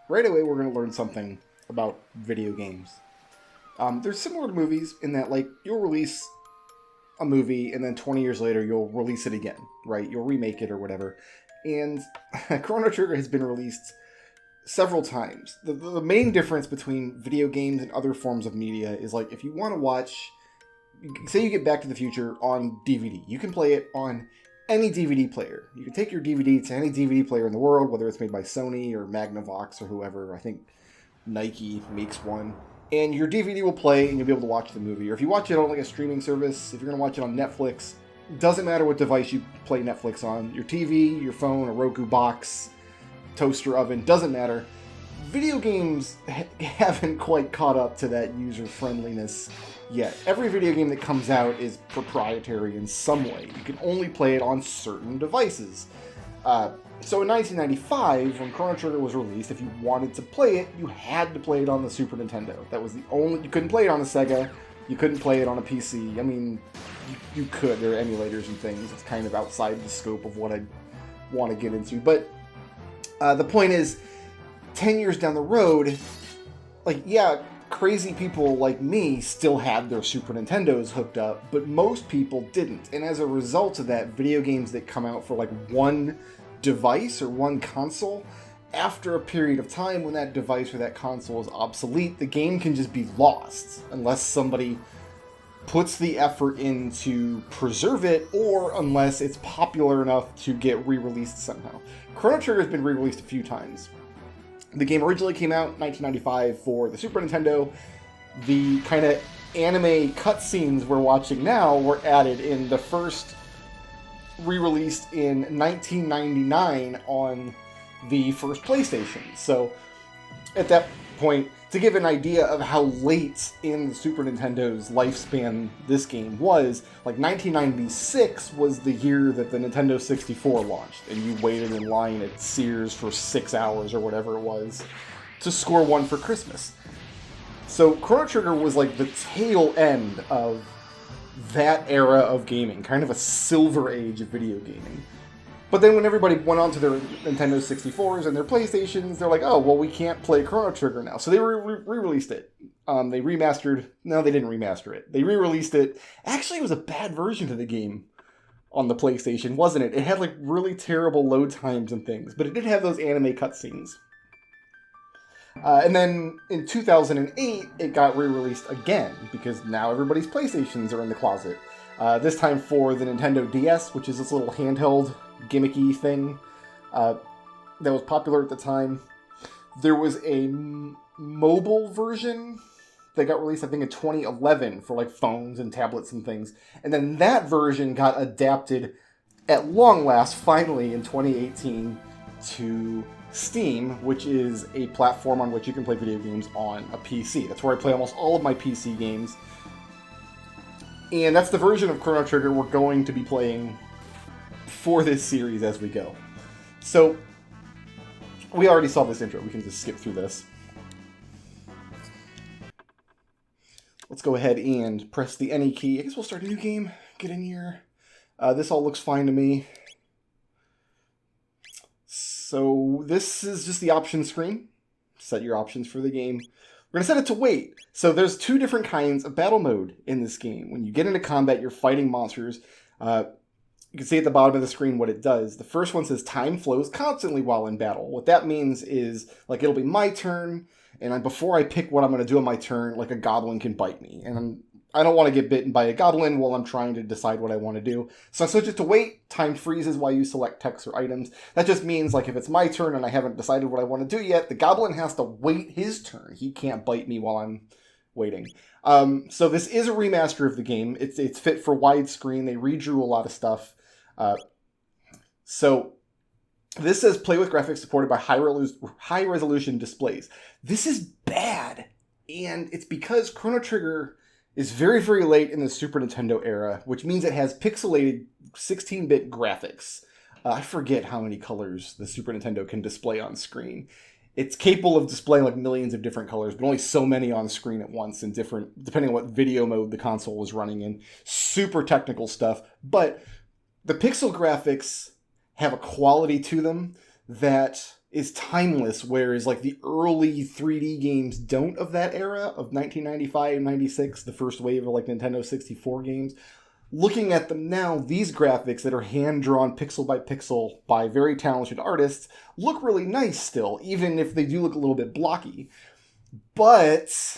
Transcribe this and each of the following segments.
right away we're going to learn something about video games. They're similar to movies in that, like, you'll release a movie and then 20 years later you'll release it again, right? You'll remake it or whatever. And Chrono Trigger has been released several times. The main difference between video games and other forms of media is, like, if you want to watch, say you get Back to the Future on DVD, you can play it on any DVD player. You can take your DVD to any DVD player in the world, whether it's made by Sony or Magnavox or whoever. I think Nike makes one. And your DVD will play and you'll be able to watch the movie. Or if you watch it on like a streaming service, if you're going to watch it on Netflix, doesn't matter what device you play Netflix on. Your TV, your phone, a Roku box, toaster oven, doesn't matter. Video games haven't quite caught up to that user friendliness yet. Every video game that comes out is proprietary in some way. You can only play it on certain devices. So in 1995, when Chrono Trigger was released, if you wanted to play it, you had to play it on the Super Nintendo. That was the only... You couldn't play it on a Sega. You couldn't play it on a PC. I mean, you could. There are emulators and things. It's kind of outside the scope of what I want to get into. But the point is, 10 years down the road, like, yeah, crazy people like me still had their Super Nintendos hooked up, but most people didn't. And as a result of that, video games that come out for like one device or one console, after a period of time when that device or that console is obsolete, the game can just be lost unless somebody puts the effort in to preserve it, or unless it's popular enough to get re-released somehow. Chrono Trigger has been re-released a few times. The game originally came out in 1995 for the Super Nintendo. The kind of anime cutscenes we're watching now were added in the first re-released in 1999 on the first PlayStation. So at that point, to give an idea of how late in the Super Nintendo's lifespan this game was, like 1996 was the year that the Nintendo 64 launched, and you waited in line at Sears for 6 hours or whatever it was to score one for Christmas. So Chrono Trigger was like the tail end of that era of gaming, kind of a silver age of video gaming. But then when everybody went on to their Nintendo 64s and their PlayStations, they're like, oh, well, we can't play Chrono Trigger now. So they re-released it. They remastered... No, they didn't remaster it. They re-released it. Actually, it was a bad version of the game on the PlayStation, wasn't it? It had, like, really terrible load times and things, but it did have those anime cutscenes. And then in 2008, it got re-released again, because now everybody's PlayStations are in the closet. This time for the Nintendo DS, which is this little handheld gimmicky thing that was popular at the time. There was a mobile version that got released, I think, in 2011 for like phones and tablets and things. And then that version got adapted at long last, finally, in 2018 to Steam, which is a platform on which you can play video games on a PC. That's where I play almost all of my PC games. And that's the version of Chrono Trigger we're going to be playing for this series as we go. So, we already saw this intro. We can just skip through this. Let's go ahead and press the NE key. I guess we'll start a new game. Get in here. This all looks fine to me. So, this is just the options screen. Set your options for the game. We're going to set it to wait. So there's two different kinds of battle mode in this game. When you get into combat, you're fighting monsters. You can see at the bottom of the screen what it does. The first one says time flows constantly while in battle. What that means is, like, it'll be my turn, and before I pick what I'm going to do on my turn, like, a goblin can bite me. And I don't want to get bitten by a goblin while I'm trying to decide what I want to do. So I switch it to wait. Time freezes while you select text or items. That just means, like, if it's my turn and I haven't decided what I want to do yet, the goblin has to wait his turn. He can't bite me while I'm waiting. So this is a remaster of the game. It's fit for widescreen. They redrew a lot of stuff. So this says play with graphics supported by high resolution displays. This is bad. And it's because Chrono Trigger is very, very late in the Super Nintendo era, which means it has pixelated 16-bit graphics. I forget how many colors the Super Nintendo can display on screen. It's capable of displaying like millions of different colors, but only so many on screen at once and different, depending on what video mode the console was running in. Super technical stuff, but the pixel graphics have a quality to them that is timeless, whereas like the early 3D games don't of that era of 1995, 96, the first wave of like Nintendo 64 games. Looking at them now, these graphics that are hand-drawn pixel by pixel by very talented artists look really nice still, even if they do look a little bit blocky. But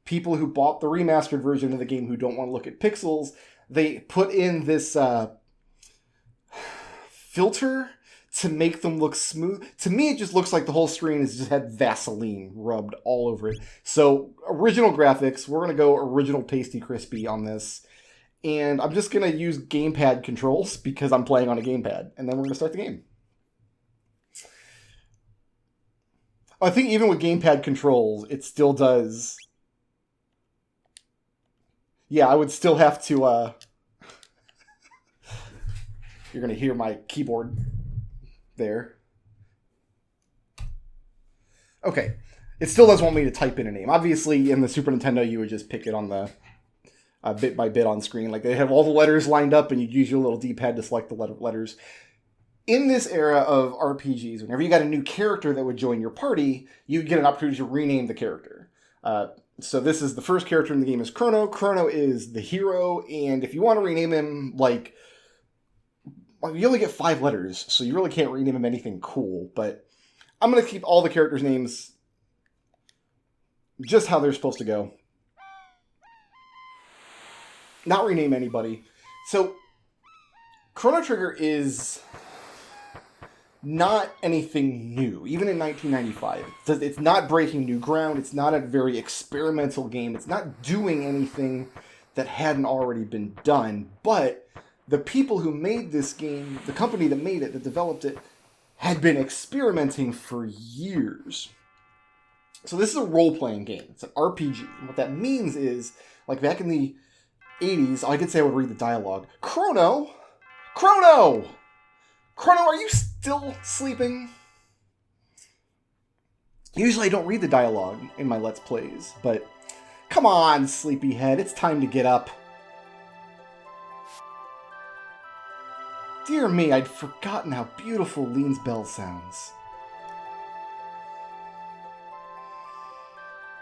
people who bought the remastered version of the game who don't want to look at pixels, they put in this filter to make them look smooth. To me, it just looks like the whole screen has just had Vaseline rubbed all over it. So, original graphics, we're going to go original Tasty Crispy on this. And I'm just going to use gamepad controls because I'm playing on a gamepad. And then we're going to start the game. I think even with gamepad controls, it still does... Yeah, I would still have to... You're going to hear my keyboard there. Okay. It still does want me to type in a name. Obviously, in the Super Nintendo, you would just pick it on the... bit by bit on screen. Like, they have all the letters lined up, and you'd use your little D-pad to select the letters. In this era of RPGs, whenever you got a new character that would join your party, you'd get an opportunity to rename the character. So this is the first character in the game is Chrono. Chrono is the hero, and if you want to rename him, like, you only get 5 letters, so you really can't rename him anything cool, but I'm going to keep all the characters' names just how they're supposed to go. Not rename anybody. So, Chrono Trigger is not anything new, even in 1995. It's not breaking new ground. It's not a very experimental game. It's not doing anything that hadn't already been done. But the people who made this game, the company that made it, that developed it, had been experimenting for years. So this is a role-playing game. It's an RPG. And what that means is, like back in the 80s, I did say I would read the dialogue. Chrono! Chrono! Chrono, are you still sleeping? Usually I don't read the dialogue in my Let's Plays, but come on, sleepyhead, it's time to get up. Dear me, I'd forgotten how beautiful Lean's bell sounds.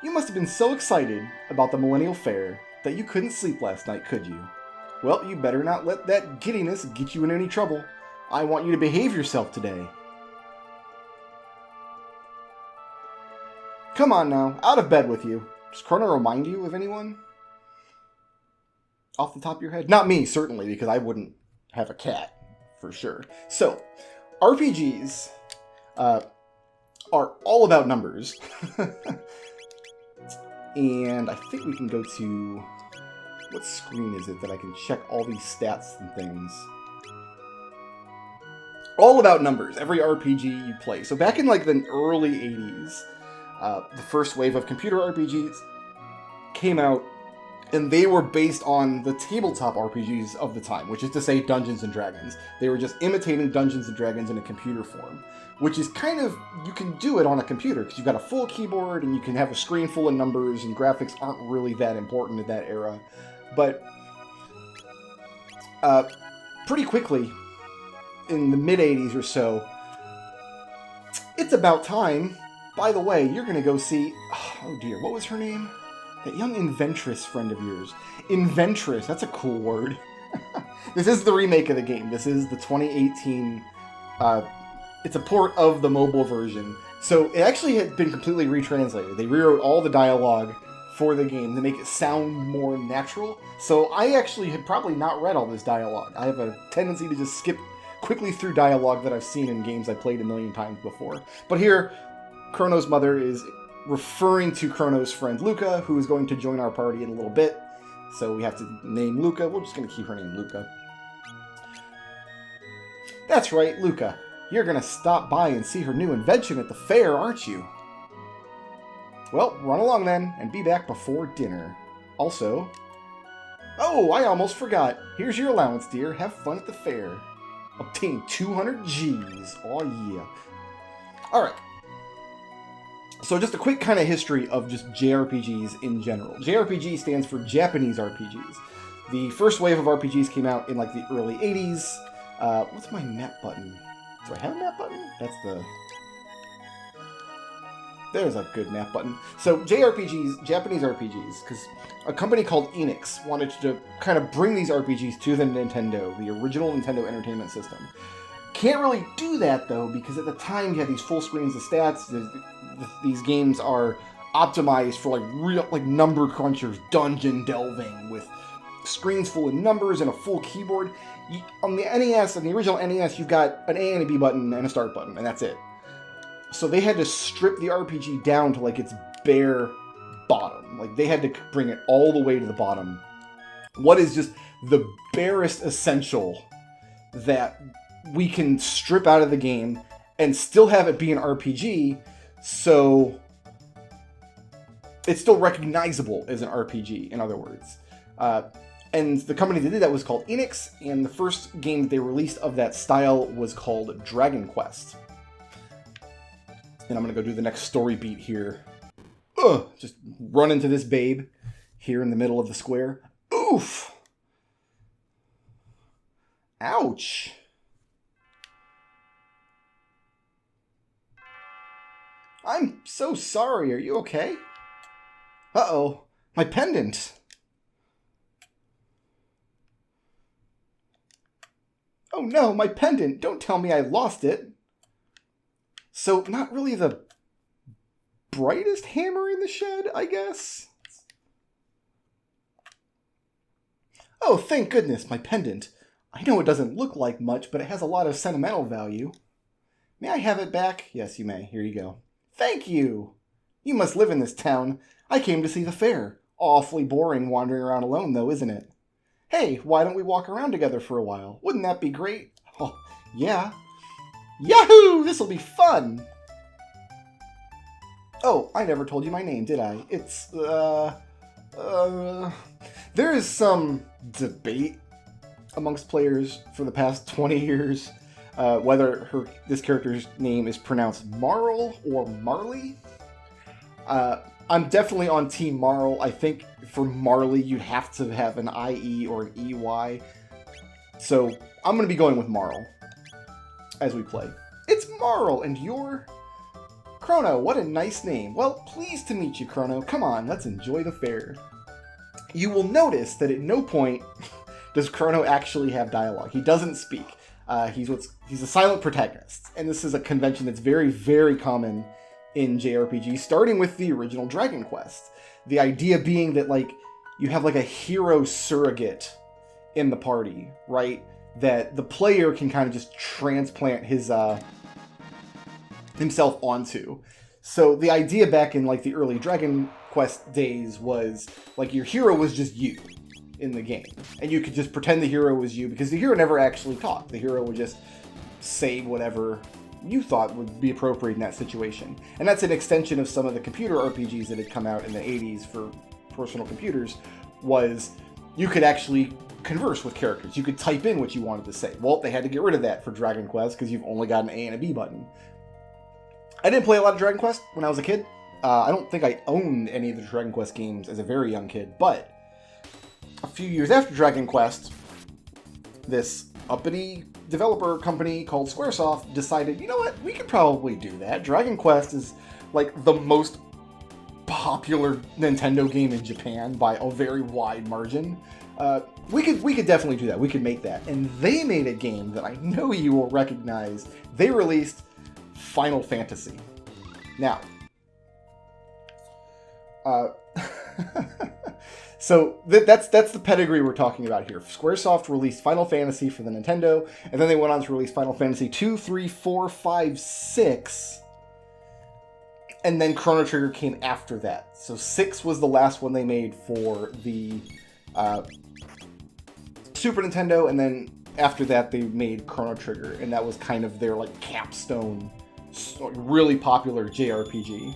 You must have been so excited about the Millennial Fair that you couldn't sleep last night, could you? Well, you better not let that giddiness get you in any trouble. I want you to behave yourself today. Come on now, out of bed with you. Does Chrono remind you of anyone? Off the top of your head? Not me, certainly, because I wouldn't have a cat, for sure. So, RPGs are all about numbers. And I think we can go to... What screen is it that I can check all these stats and things? All about numbers. Every RPG you play. So back in like the early 80s, the first wave of computer RPGs came out, and they were based on the tabletop RPGs of the time, which is to say Dungeons and Dragons. They were just imitating Dungeons and Dragons in a computer form, which is kind of, you can do it on a computer, because you've got a full keyboard, and you can have a screen full of numbers, and graphics aren't really that important in that era. But pretty quickly, in the mid-80s or so, it's about time. By the way, you're going to go see... Oh dear, what was her name? That young inventress friend of yours. Inventress, that's a cool word. This is the remake of the game. This is the 2018... it's a port of the mobile version. So it actually had been completely retranslated. They rewrote all the dialogue for the game to make it sound more natural. So I actually had probably not read all this dialogue. I have a tendency to just skip quickly through dialogue that I've seen in games I've played a million times before. But here, Chrono's mother is referring to Chrono's friend Luca, who is going to join our party in a little bit. So we have to name Luca. We're just going to keep her name Luca. That's right, Luca. You're going to stop by and see her new invention at the fair, aren't you? Well, run along then, and be back before dinner. Also... Oh, I almost forgot. Here's your allowance, dear. Have fun at the fair. Obtain 200 G's. Oh, yeah. Alright. So just a quick kind of history of just JRPGs in general. JRPG stands for Japanese RPGs. The first wave of RPGs came out in like the early 80s. What's my map button? Do I have a map button? That's the... There's a good map button. So JRPGs, Japanese RPGs, because a company called Enix wanted to kind of bring these RPGs to the Nintendo, the original Nintendo Entertainment System. Can't really do that, though, because at the time you had these full screens of stats. These games are optimized for real number crunchers, dungeon delving, with screens full of numbers and a full keyboard. On the NES, on the original NES, you've got an A and a B button and a start button, and that's it. So they had to strip the RPG down to its bare bottom. They had to bring it all the way to the bottom. What is just the barest essential that we can strip out of the game and still have it be an RPG, so it's still recognizable as an RPG, in other words. And the company that did that was called Enix, and the first game that they released of that style was called Dragon Quest. And I'm going to go do the next story beat here. Just run into this babe here in the middle of the square. Oof! Ouch! I'm so sorry. Are you okay? Uh-oh. My pendant. Oh no, my pendant. Don't tell me I lost it. So, not really the brightest hammer in the shed, I guess? Oh, thank goodness, my pendant. I know it doesn't look like much, but it has a lot of sentimental value. May I have it back? Yes, you may. Here you go. Thank you! You must live in this town. I came to see the fair. Awfully boring wandering around alone, though, isn't it? Hey, why don't we walk around together for a while? Wouldn't that be great? Oh, yeah. Yahoo! This'll be fun! Oh, I never told you my name, did I? It's, there is some debate amongst players for the past 20 years whether this character's name is pronounced Marl or Marley. I'm definitely on Team Marl. I think for Marley, you'd have to have an IE or an EY. So I'm going to be going with Marl as we play. It's Marl, and you're... Chrono, what a nice name. Well, pleased to meet you, Chrono. Come on, let's enjoy the fair. You will notice that at no point does Chrono actually have dialogue. He doesn't speak. He's a silent protagonist, and this is a convention that's very, very common in JRPGs, starting with the original Dragon Quest. The idea being that, you have, a hero surrogate in the party, right? That the player can kind of just transplant himself onto. So the idea back in, the early Dragon Quest days was, your hero was just you in the game. And you could just pretend the hero was you, because the hero never actually talked. The hero would just say whatever you thought would be appropriate in that situation. And that's an extension of some of the computer RPGs that had come out in the 80s for personal computers, was you could actually converse with characters. You could type in what you wanted to say. Well, they had to get rid of that for Dragon Quest because you've only got an A and a B button. I didn't play a lot of Dragon Quest when I was a kid. I don't think I owned any of the Dragon Quest games as a very young kid, but a few years after Dragon Quest, this uppity developer company called Squaresoft decided, you know what, we could probably do that. Dragon Quest is the most popular Nintendo game in Japan by a very wide margin. We could definitely do that. We could make that. And they made a game that I know you will recognize. They released Final Fantasy. Now, so that's the pedigree we're talking about here. Squaresoft released Final Fantasy for the Nintendo, and then they went on to release Final Fantasy 2, 3, 4, 5, 6, and then Chrono Trigger came after that. So 6 was the last one they made for the Super Nintendo, and then after that they made Chrono Trigger, and that was kind of their capstone, really popular JRPG.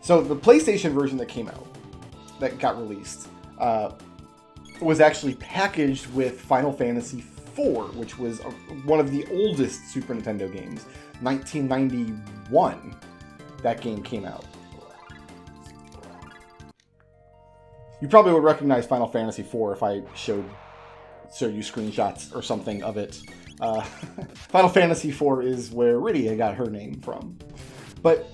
So the PlayStation version that came out, that got released, was actually packaged with Final Fantasy IV, which was one of the oldest Super Nintendo games. 1991, that game came out. You probably would recognize Final Fantasy IV if I showed you screenshots or something of it. Final Fantasy IV is where Rydia got her name from. But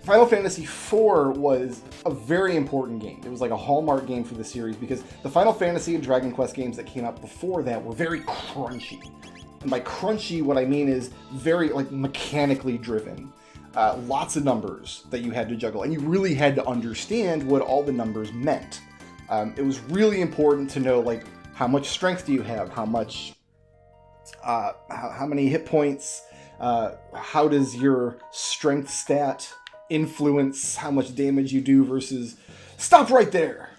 Final Fantasy IV was a very important game. It was like a hallmark game for the series because the Final Fantasy and Dragon Quest games that came out before that were very crunchy. And by crunchy, what I mean is very like mechanically driven. Lots of numbers that you had to juggle, and you really had to understand what all the numbers meant. It was really important to know like how much strength do you have, how many hit points, how does your strength stat influence how much damage you do versus... Stop right there!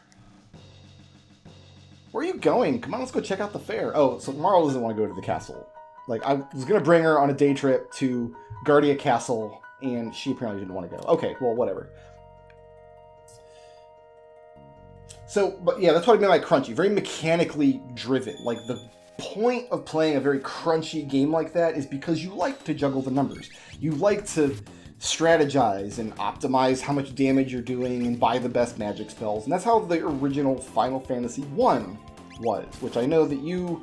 Where are you going? Come on, let's go check out the fair. Oh, so Marl doesn't want to go to the castle. Like, I was going to bring her on a day trip to Guardia Castle, and she apparently didn't want to go. Okay, well, whatever. So, but yeah, that's what I mean by crunchy. Very mechanically driven. Like, the point of playing a very crunchy game like that is because you like to juggle the numbers. You like to strategize and optimize how much damage you're doing and buy the best magic spells. And that's how the original Final Fantasy I was, which I know that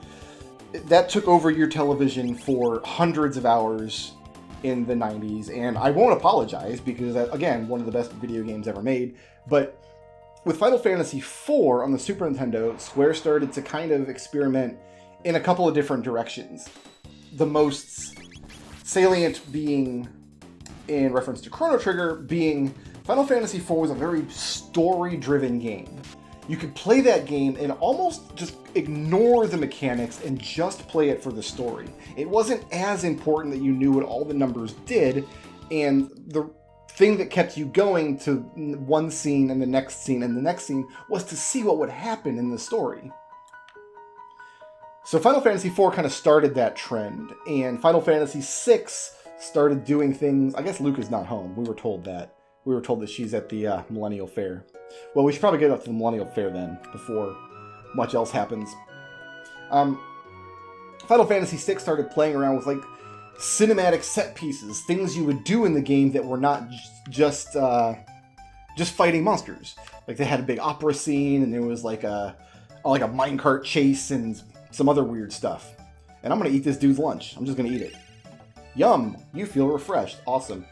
that took over your television for hundreds of hours in the 90s, and I won't apologize because, again, one of the best video games ever made. But with Final Fantasy IV on the Super Nintendo, Square started to kind of experiment in a couple of different directions. The most salient being, in reference to Chrono Trigger, being Final Fantasy IV was a very story-driven game. You could play that game and almost just ignore the mechanics and just play it for the story. It wasn't as important that you knew what all the numbers did, and the thing that kept you going to one scene and the next scene and the next scene was to see what would happen in the story. So Final Fantasy IV kind of started that trend, and Final Fantasy VI started doing things... I guess Luke is not home. We were told that. We were told that she's at the Millennial Fair. Well, we should probably get up to the Millennial Fair then, before much else happens. Final Fantasy VI started playing around with, like, cinematic set pieces, things you would do in the game that were not just fighting monsters. Like, they had a big opera scene, and there was, like a minecart chase and some other weird stuff. And I'm gonna eat this dude's lunch. I'm just gonna eat it. Yum! You feel refreshed. Awesome.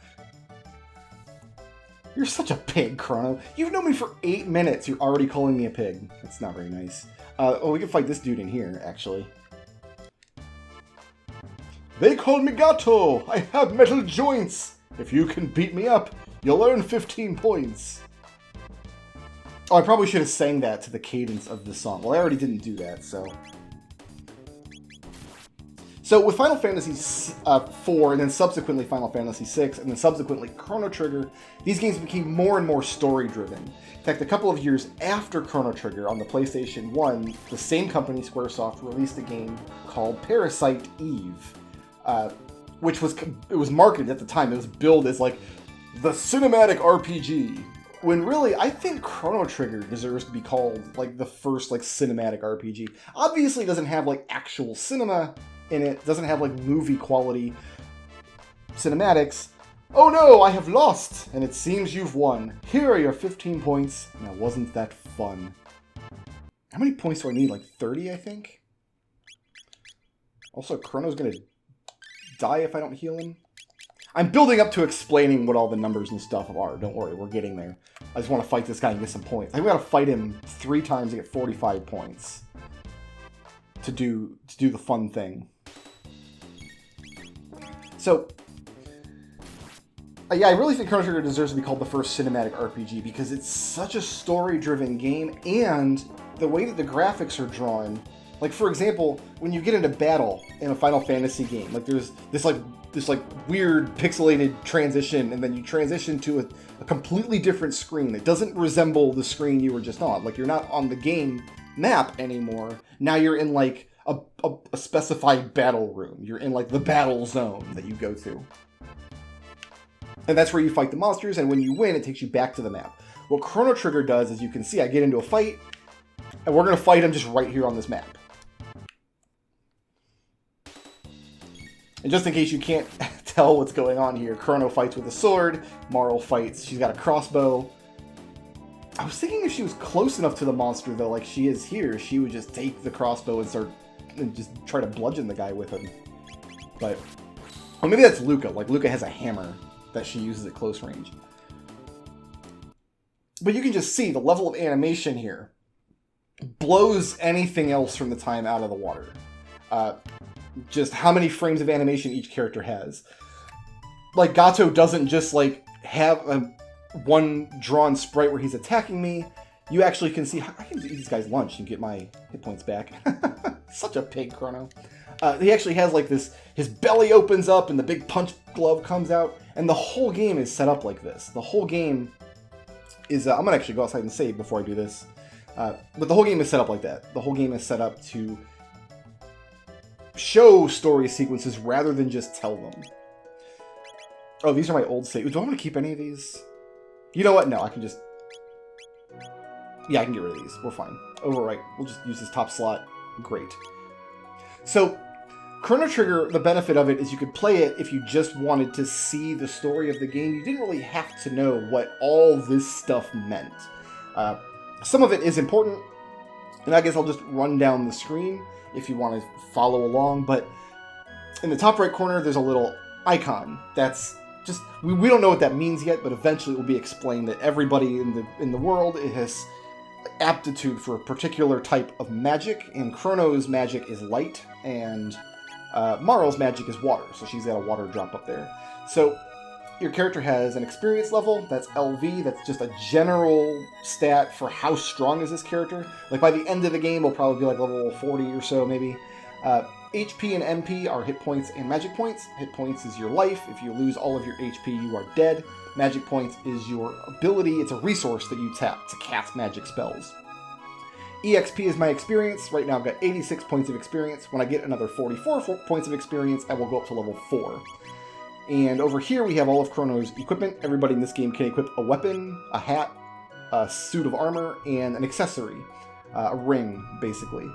You're such a pig, Chrono. You've known me for 8 minutes. You're already calling me a pig. That's not very nice. Oh, we can fight this dude in here, actually. They call me Gato. I have metal joints. If you can beat me up, you'll earn 15 points. Oh, I probably should have sang that to the cadence of the song. Well, I already didn't do that, so... So with Final Fantasy IV, and then subsequently Final Fantasy VI, and then subsequently Chrono Trigger, these games became more and more story-driven. In fact, a couple of years after Chrono Trigger, on the PlayStation 1, the same company, Squaresoft, released a game called Parasite Eve, which was marketed at the time. It was billed as like the cinematic RPG. When really, I think Chrono Trigger deserves to be called like the first like cinematic RPG. Obviously, it doesn't have like actual cinema in it, doesn't have like movie quality cinematics. Oh no, I have lost, and it seems you've won. Here are your 15 points. Now, wasn't that fun? How many points do I need? Like 30, I think? Also, Chrono's gonna die if I don't heal him. I'm building up to explaining what all the numbers and stuff are. Don't worry, we're getting there. I just want to fight this guy and get some points. I think we gotta fight him 3 times to get 45 points. To do the fun thing. So, yeah, I really think Chrono Trigger deserves to be called the first cinematic RPG because it's such a story-driven game, and the way that the graphics are drawn, like for example, when you get into battle in a Final Fantasy game, like there's this weird pixelated transition, and then you transition to a completely different screen. It doesn't resemble the screen you were just on. Like you're not on the game map anymore. Now you're in like a specified battle room. You're in like the battle zone that you go to. And that's where you fight the monsters, and when you win, it takes you back to the map. What Chrono Trigger does, as you can see, I get into a fight, and we're going to fight him just right here on this map. And just in case you can't tell what's going on here, Chrono fights with a sword, Marl fights, she's got a crossbow. I was thinking if she was close enough to the monster, though, like she is here, she would just take the crossbow and start and just try to bludgeon the guy with him. But, well, maybe that's Luca. Like, Luca has a hammer that she uses at close range. But you can just see the level of animation here blows anything else from the time out of the water. Just how many frames of animation each character has. Like, Gato doesn't just, like, have one drawn sprite where he's attacking me. You actually can see, I can eat this guy's lunch and get my hit points back. Such a pig, Chrono. He actually has, like, this, his belly opens up and the big punch glove comes out. And the whole game is set up like this. The whole game is, I'm going to actually go outside and save before I do this. But the whole game is set up like that. The whole game is set up to show story sequences rather than just tell them. Oh, these are my old saves. Do I want to keep any of these? You know what? No, I can just... Yeah, I can get rid of these. We're fine. Overwrite. We'll just use this top slot. Great. So, Chrono Trigger, the benefit of it is you could play it if you just wanted to see the story of the game. You didn't really have to know what all this stuff meant. Some of it is important, and I guess I'll just run down the screen if you want to follow along, but in the top right corner there's a little icon that's just, we don't know what that means yet, but eventually it will be explained that everybody in the world has aptitude for a particular type of magic, and Chrono's magic is light, and Marl's magic is water, so she's got a water drop up there. So your character has an experience level, that's LV, that's just a general stat for how strong is this character. Like by the end of the game, we'll probably be like level 40 or so, maybe. HP and MP are hit points and magic points. Hit points is your life. If you lose all of your HP, you are dead. Magic points is your ability. It's a resource that you tap to cast magic spells. EXP is my experience. Right now I've got 86 points of experience. When I get another 44 points of experience, I will go up to level 4. And over here we have all of Chrono's equipment. Everybody in this game can equip a weapon, a hat, a suit of armor, and an accessory. A ring, basically.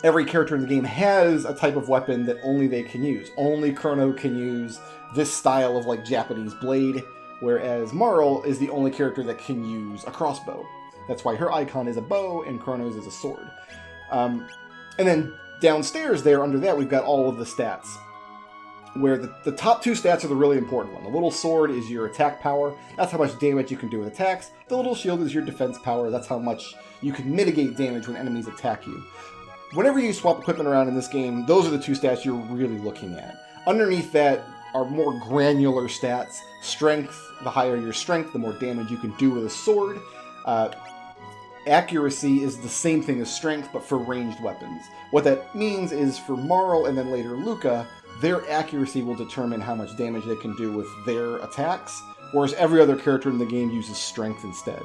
Every character in the game has a type of weapon that only they can use. Only Chrono can use this style of like Japanese blade, whereas Marl is the only character that can use a crossbow. That's why her icon is a bow and Chrono's is a sword. And then downstairs there, under that, we've got all of the stats. Where the top two stats are the really important one. The little sword is your attack power. That's how much damage you can do with attacks. The little shield is your defense power. That's how much you can mitigate damage when enemies attack you. Whenever you swap equipment around in this game, those are the two stats you're really looking at. Underneath that are more granular stats. Strength, the higher your strength, the more damage you can do with a sword. Accuracy is the same thing as strength, but for ranged weapons. What that means is for Marl and then later Luca, their accuracy will determine how much damage they can do with their attacks, whereas every other character in the game uses strength instead.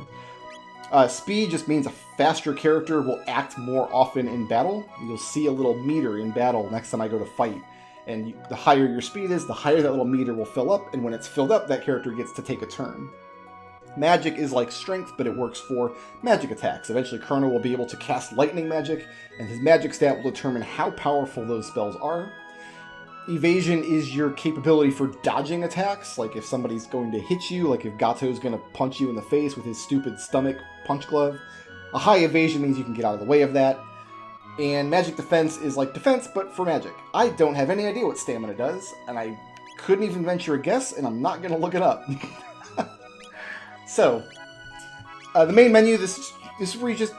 Speed just means a faster character will act more often in battle. You'll see a little meter in battle next time I go to fight. And the higher your speed is, the higher that little meter will fill up, and when it's filled up, that character gets to take a turn. Magic is like strength, but it works for magic attacks. Eventually, Chrono will be able to cast lightning magic, and his magic stat will determine how powerful those spells are. Evasion is your capability for dodging attacks, like if somebody's going to hit you, like if Gato's going to punch you in the face with his stupid stomach punch glove. A high evasion means you can get out of the way of that. And magic defense is like defense, but for magic. I don't have any idea what stamina does, and I couldn't even venture a guess, and I'm not going to look it up. So, the main menu, this is where you just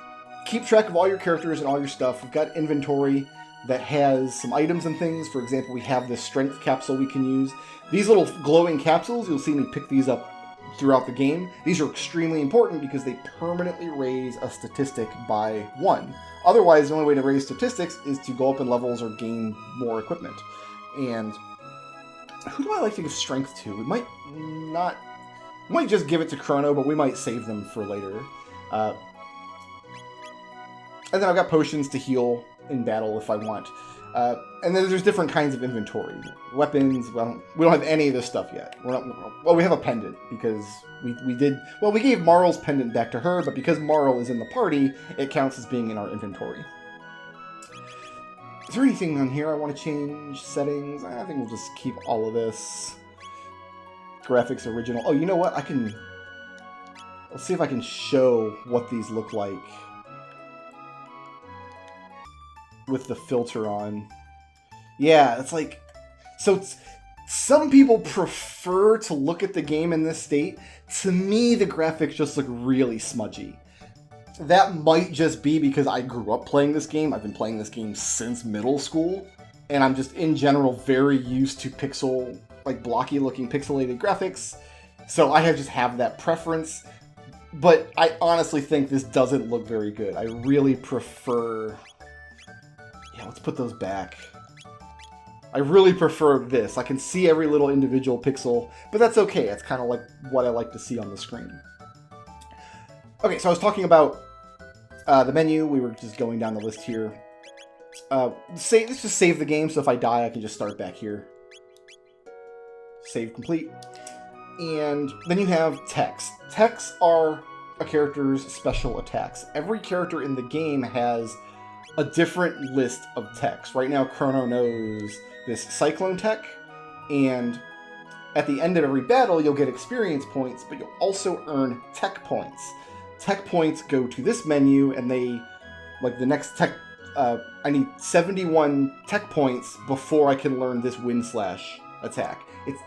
keep track of all your characters and all your stuff. We've got inventory that has some items and things. For example, we have this strength capsule we can use. These little glowing capsules, you'll see me pick these up throughout the game. These are extremely important because they permanently raise a statistic by 1. Otherwise, the only way to raise statistics is to go up in levels or gain more equipment. And who do I like to give strength to? We might just give it to Chrono, but we might save them for later. And then I've got potions to heal in battle if I want. And then there's different kinds of inventory. Weapons, well, we don't have any of this stuff yet. We have a pendant, because we gave Marl's pendant back to her, but because Marl is in the party, it counts as being in our inventory. Is there anything on here I want to change? Settings? I think we'll just keep all of this. Graphics original. Oh, you know what? Let's see if I can show what these look like. with the filter on. Yeah, it's like... So some people prefer to look at the game in this state. To me, the graphics just look really smudgy. That might just be because I grew up playing this game. I've been playing this game since middle school. And I'm just, in general, very used to blocky-looking pixelated graphics. So I just have that preference. But I honestly think this doesn't look very good. I really prefer... Yeah, let's put those back. I really prefer this. I can see every little individual pixel, but that's okay. It's kind of like what I like to see on the screen. Okay, so I was talking about the menu. We were just going down the list here. Let's just save the game, so if I die, I can just start back here. Save complete. And then you have text. Texts are a character's special attacks. Every character in the game has a different list of techs. Right now, Chrono knows this Cyclone tech, and at the end of every battle, you'll get experience points, but you'll also earn tech points. Tech points go to this menu, and they, like the next tech, I need 71 tech points before I can learn this Wind Slash attack.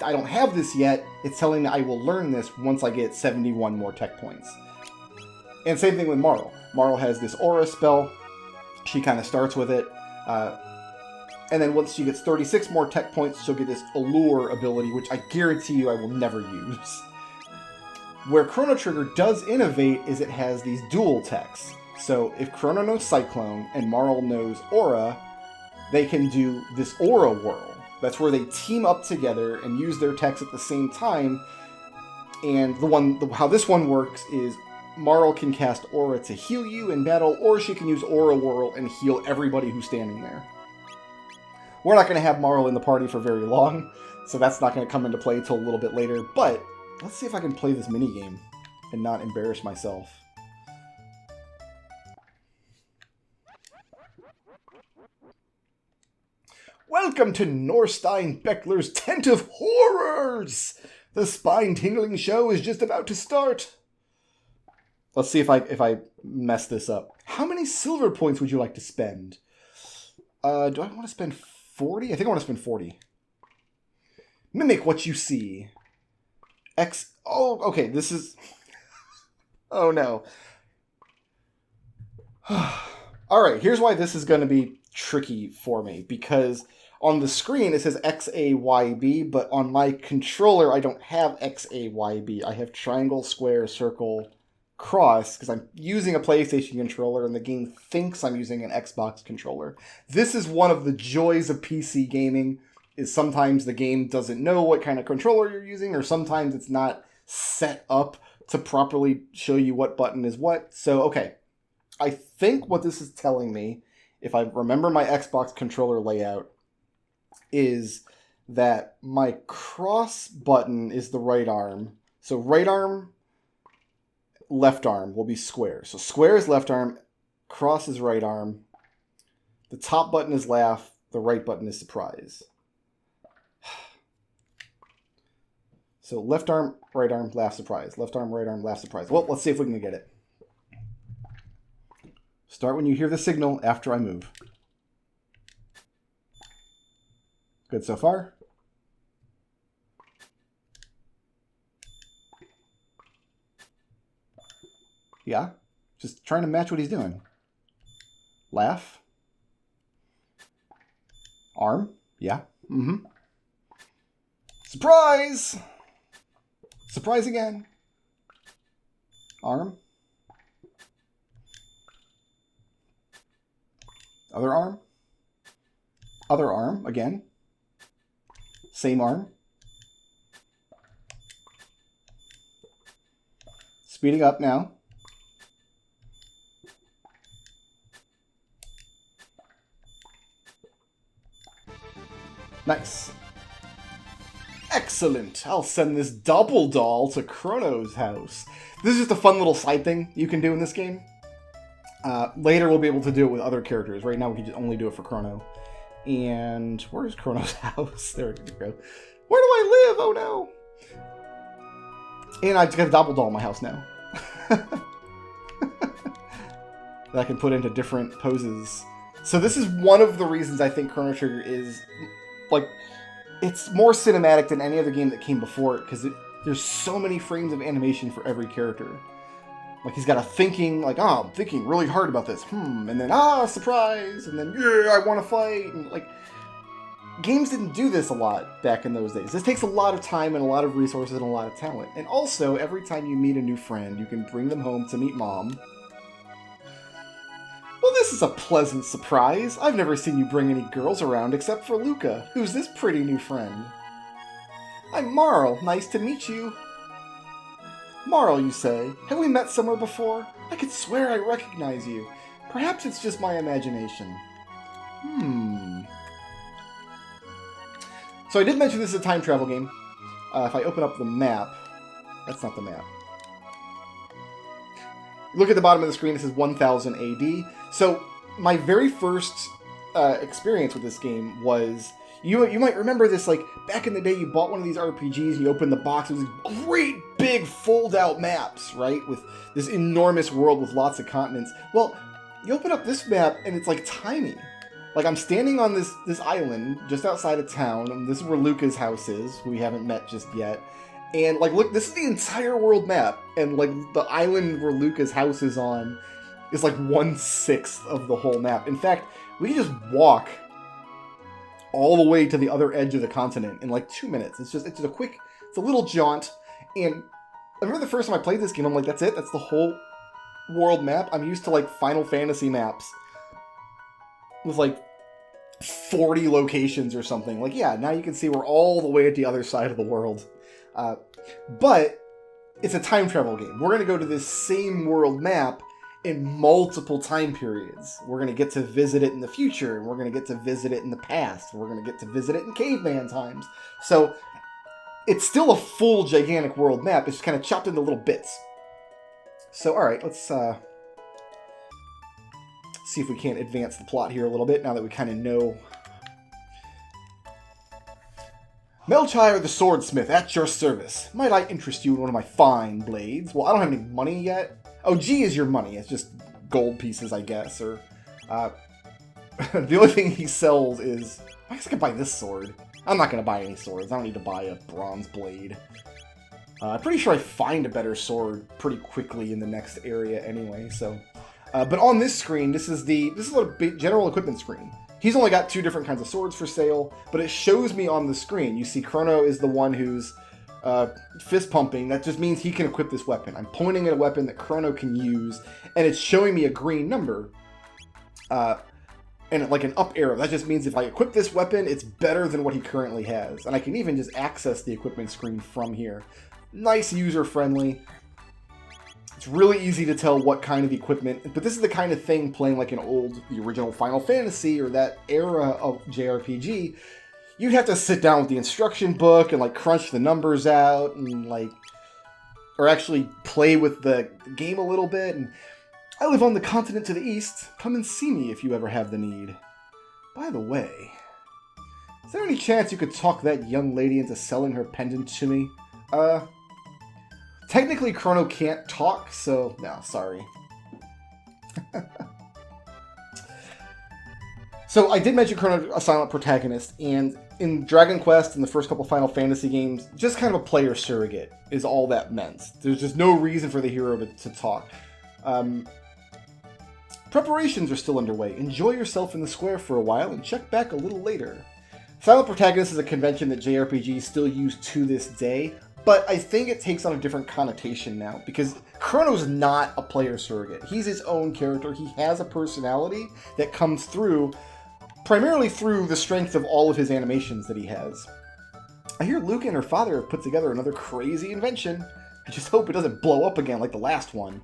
I don't have this yet. It's telling me I will learn this once I get 71 more tech points. And same thing with Marl. Marl has this Aura spell. She kind of starts with it. And then once she gets 36 more tech points, she'll get this Allure ability, which I guarantee you I will never use. Where Chrono Trigger does innovate is it has these dual techs. So if Chrono knows Cyclone and Marl knows Aura, they can do this Aura Whirl. That's where they team up together and use their techs at the same time. And how this one works is Marl can cast Aura to heal you in battle, or she can use Aura Whirl and heal everybody who's standing there. We're not going to have Marl in the party for very long, so that's not going to come into play till a little bit later, but let's see if I can play this minigame and not embarrass myself. Welcome to Norstein Beckler's Tent of Horrors! The spine-tingling show is just about to start. Let's see if I mess this up. How many silver points would you like to spend? Do I want to spend 40? I think I want to spend 40. Mimic what you see. Oh, okay, this is... Oh, no. Alright, here's why this is going to be tricky for me. Because on the screen it says XAYB, but on my controller I don't have XAYB. I have triangle, square, circle, cross, because I'm using a PlayStation controller and the game thinks I'm using an Xbox controller. This is one of the joys of PC gaming, is sometimes the game doesn't know what kind of controller you're using, or sometimes it's not set up to properly show you what button is what. So, okay. I think what this is telling me, if I remember my Xbox controller layout, is that my cross button is the right arm. So right arm, left arm will be square. So square is left arm, cross is right arm. The top button is laugh, the right button is surprise. So left arm, laugh, surprise. Left arm, right arm, laugh, surprise. Well, let's see if we can get it. Start when you hear the signal after I move. Good so far. Yeah, just trying to match what he's doing. Laugh. Arm. Yeah. Mm-hmm. Surprise! Surprise again. Arm. Other arm. Other arm, again. Same arm. Speeding up now. Nice. Excellent. I'll send this double doll to Chrono's house. This is just a fun little side thing you can do in this game. Later we'll be able to do it with other characters. Right now we can just only do it for Chrono. And where's Chrono's house? There we go. Where do I live? Oh no. And I just got a double doll in my house now. That I can put into different poses So this is one of the reasons I think Chrono Trigger is, like, it's more cinematic than any other game that came before it, because there's so many frames of animation for every character. Like, he's got a thinking, like, oh, I'm thinking really hard about this, and then, surprise, and then, yeah, I want to fight, and, like, games didn't do this a lot back in those days. This takes a lot of time and a lot of resources and a lot of talent. And also, every time you meet a new friend, you can bring them home to meet Mom. Well, this is a pleasant surprise. I've never seen you bring any girls around except for Luca. Who's this pretty new friend? I'm Marl. Nice to meet you. Marl, you say? Have we met somewhere before? I could swear I recognize you. Perhaps it's just my imagination. So I did mention this is a time travel game. If I open up the map, that's not the map. Look at the bottom of the screen, it says 1000 AD. So my very first experience with this game was, you might remember this, like, back in the day you bought one of these RPGs, you opened the box, it was these great big fold-out maps, right? With this enormous world with lots of continents. Well, you open up this map and it's, like, tiny. Like, I'm standing on this island just outside of town, and this is where Luca's house is, who we haven't met just yet. And, like, look, this is the entire world map, and, like, the island where Luca's house is on is, like, 1/6 of the whole map. In fact, we can just walk all the way to the other edge of the continent in, like, 2 minutes. It's a little jaunt, and I remember the first time I played this game, I'm like, that's it? That's the whole world map? I'm used to, like, Final Fantasy maps with, like, 40 locations or something. Like, yeah, now you can see we're all the way at the other side of the world. But it's a time travel game. We're going to go to this same world map in multiple time periods. We're going to get to visit it in the future, and we're going to get to visit it in the past, and we're going to get to visit it in caveman times. So it's still a full gigantic world map. It's just kind of chopped into little bits. So, alright, let's see if we can't advance the plot here a little bit, now that we kind of know. Melchior the Swordsmith, at your service. Might I interest you in one of my fine blades? Well, I don't have any money yet. Oh, G is your money. It's just gold pieces, I guess. Or, the only thing he sells is... I guess I could buy this sword. I'm not going to buy any swords. I don't need to buy a bronze blade. I'm pretty sure I find a better sword pretty quickly in the next area anyway, so... but on this screen, this is a general equipment screen. He's only got 2 different kinds of swords for sale, but it shows me on the screen. You see Chrono is the one who's fist pumping. That just means he can equip this weapon. I'm pointing at a weapon that Chrono can use, and it's showing me a green number. And like an up arrow. That just means if I equip this weapon, it's better than what he currently has. And I can even just access the equipment screen from here. Nice, user-friendly. It's really easy to tell what kind of equipment, but this is the kind of thing playing like the original Final Fantasy or that era of JRPG, you'd have to sit down with the instruction book and like crunch the numbers out and like, or actually play with the game a little bit. And I live on the continent to the east. Come and see me if you ever have the need. By the way, is there any chance you could talk that young lady into selling her pendant to me? Technically, Chrono can't talk, so no, sorry. So I did mention Chrono a silent protagonist, and in Dragon Quest and the first couple Final Fantasy games, just kind of a player surrogate is all that meant. There's just no reason for the hero to talk. Preparations are still underway. Enjoy yourself in the square for a while and check back a little later. Silent protagonist is a convention that JRPGs still use to this day, but I think it takes on a different connotation now, because Chrono's not a player surrogate. He's his own character. He has a personality that comes through, primarily through the strength of all of his animations that he has. I hear Luca and her father have put together another crazy invention. I just hope it doesn't blow up again like the last one.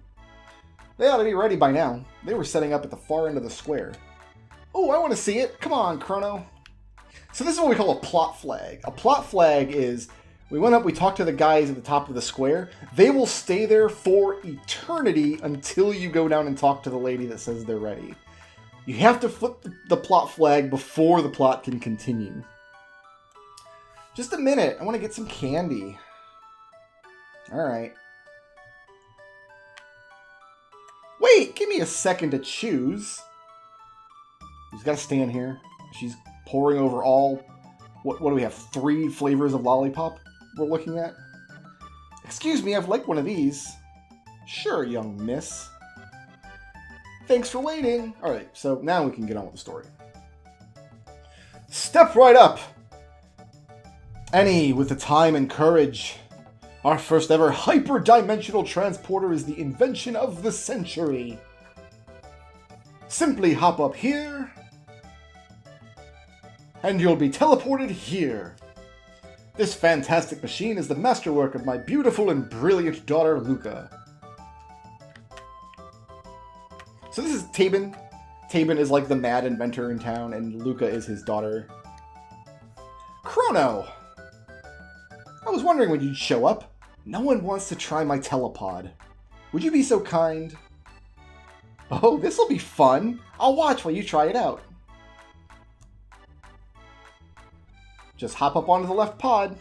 They ought to be ready by now. They were setting up at the far end of the square. Oh, I want to see it. Come on, Chrono. So this is what we call a plot flag. A plot flag is... we went up, we talked to the guys at the top of the square. They will stay there for eternity until you go down and talk to the lady that says they're ready. You have to flip the plot flag before the plot can continue. Just a minute, I want to get some candy. Alright. Wait, give me a second to choose. She's got to stand here. She's pouring over all... What do we have? 3 flavors of lollipop we're looking at? Excuse me, I'd like one of these. Sure, young miss. Thanks for waiting. Alright, so now we can get on with the story. Step right up! Any with the time and courage. Our first ever hyper-dimensional transporter is the invention of the century. Simply hop up here, and you'll be teleported here. This fantastic machine is the masterwork of my beautiful and brilliant daughter, Luca. So this is Tabin. Tabin is like the mad inventor in town, and Luca is his daughter. Chrono! I was wondering when you'd show up. No one wants to try my telepod. Would you be so kind? Oh, this'll be fun. I'll watch while you try it out. Just hop up onto the left pod.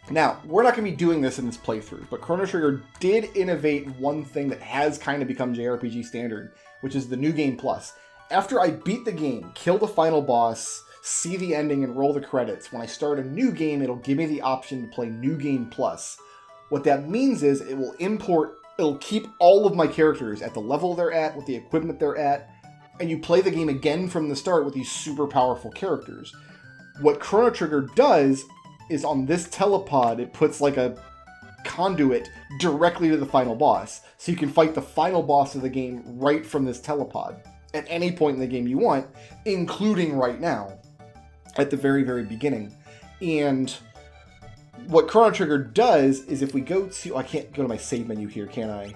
Now, we're not going to be doing this in this playthrough, but Chrono Trigger did innovate one thing that has kind of become JRPG standard, which is the New Game Plus. After I beat the game, kill the final boss, see the ending, and roll the credits, when I start a new game, it'll give me the option to play New Game Plus. What that means is it'll keep all of my characters at the level they're at, with the equipment they're at, and you play the game again from the start with these super powerful characters. What Chrono Trigger does is on this telepod, it puts like a conduit directly to the final boss. So you can fight the final boss of the game right from this telepod at any point in the game you want, including right now, at the very, very beginning. And what Chrono Trigger does is if we go to... I can't go to my save menu here, can I?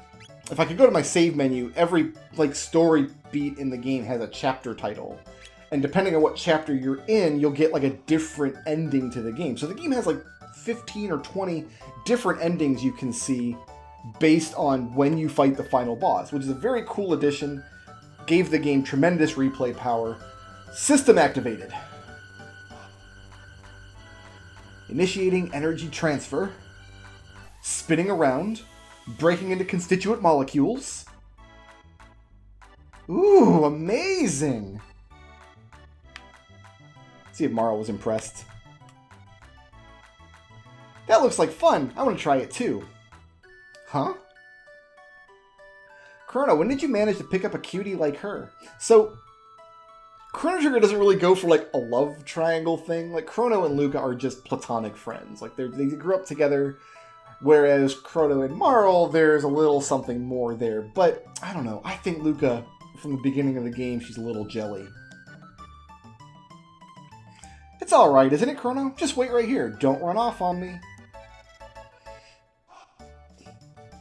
If I could go to my save menu, every story beat in the game has a chapter title. And depending on what chapter you're in, you'll get a different ending to the game. So the game has 15 or 20 different endings you can see based on when you fight the final boss, which is a very cool addition. Gave the game tremendous replay power. System activated. Initiating energy transfer. Spinning around. Breaking into constituent molecules. Ooh, amazing! See if Mara was impressed. That looks like fun. I want to try it too. Huh? Chrono, when did you manage to pick up a cutie like her? So, Chrono Trigger doesn't really go for a love triangle thing. Chrono and Luca are just platonic friends. They grew up together, whereas Chrono and Marl, there's a little something more there. But, I don't know. I think Luca, from the beginning of the game, she's a little jelly. It's alright, isn't it, Chrono? Just wait right here. Don't run off on me.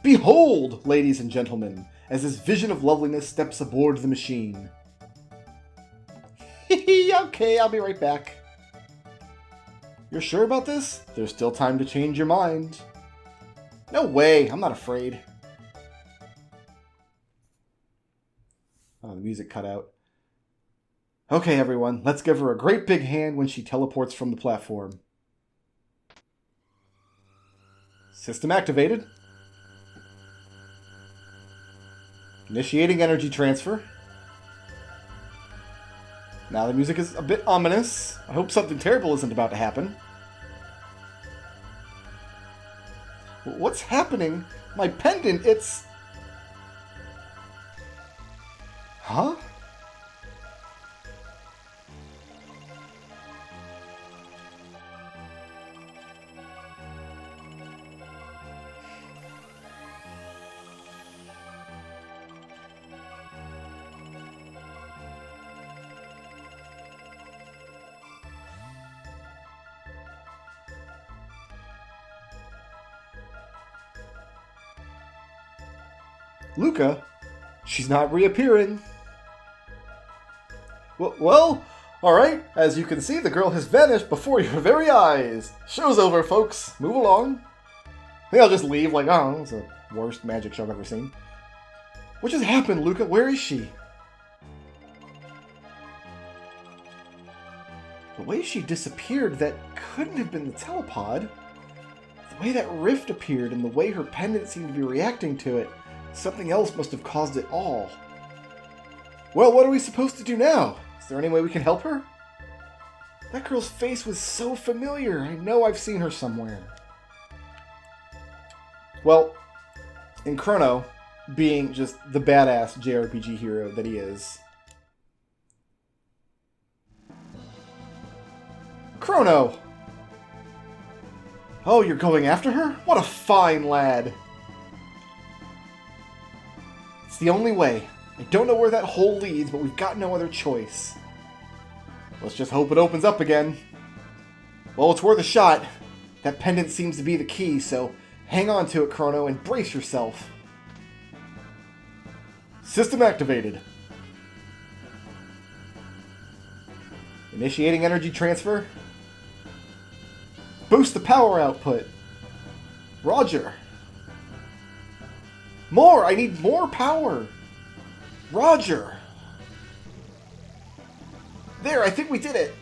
Behold, ladies and gentlemen, as this vision of loveliness steps aboard the machine. Okay, I'll be right back. You're sure about this? There's still time to change your mind. No way, I'm not afraid. Oh, the music cut out. Okay, everyone, let's give her a great big hand when she teleports from the platform. System activated. Initiating energy transfer. Now the music is a bit ominous. I hope something terrible isn't about to happen. What's happening? My pendant, it's... Huh? Luca? She's not reappearing. Well, alright. As you can see, the girl has vanished before your very eyes. Show's over, folks. Move along. I think I'll just leave oh, it's the worst magic show I've ever seen. What just happened, Luca? Where is she? The way she disappeared, that couldn't have been the telepod. The way that rift appeared and the way her pendant seemed to be reacting to it, something else must have caused it all. Well, what are we supposed to do now? Is there any way we can help her? That girl's face was so familiar. I know I've seen her somewhere. Well, in Chrono, being just the badass JRPG hero that he is, Chrono! Oh, you're going after her? What a fine lad! It's the only way. I don't know where that hole leads, but we've got no other choice. Let's just hope it opens up again. Well, it's worth a shot. That pendant seems to be the key, so hang on to it, Chrono, and brace yourself. System activated. Initiating energy transfer. Boost the power output. Roger. More! I need more power! Roger! There, I think we did it!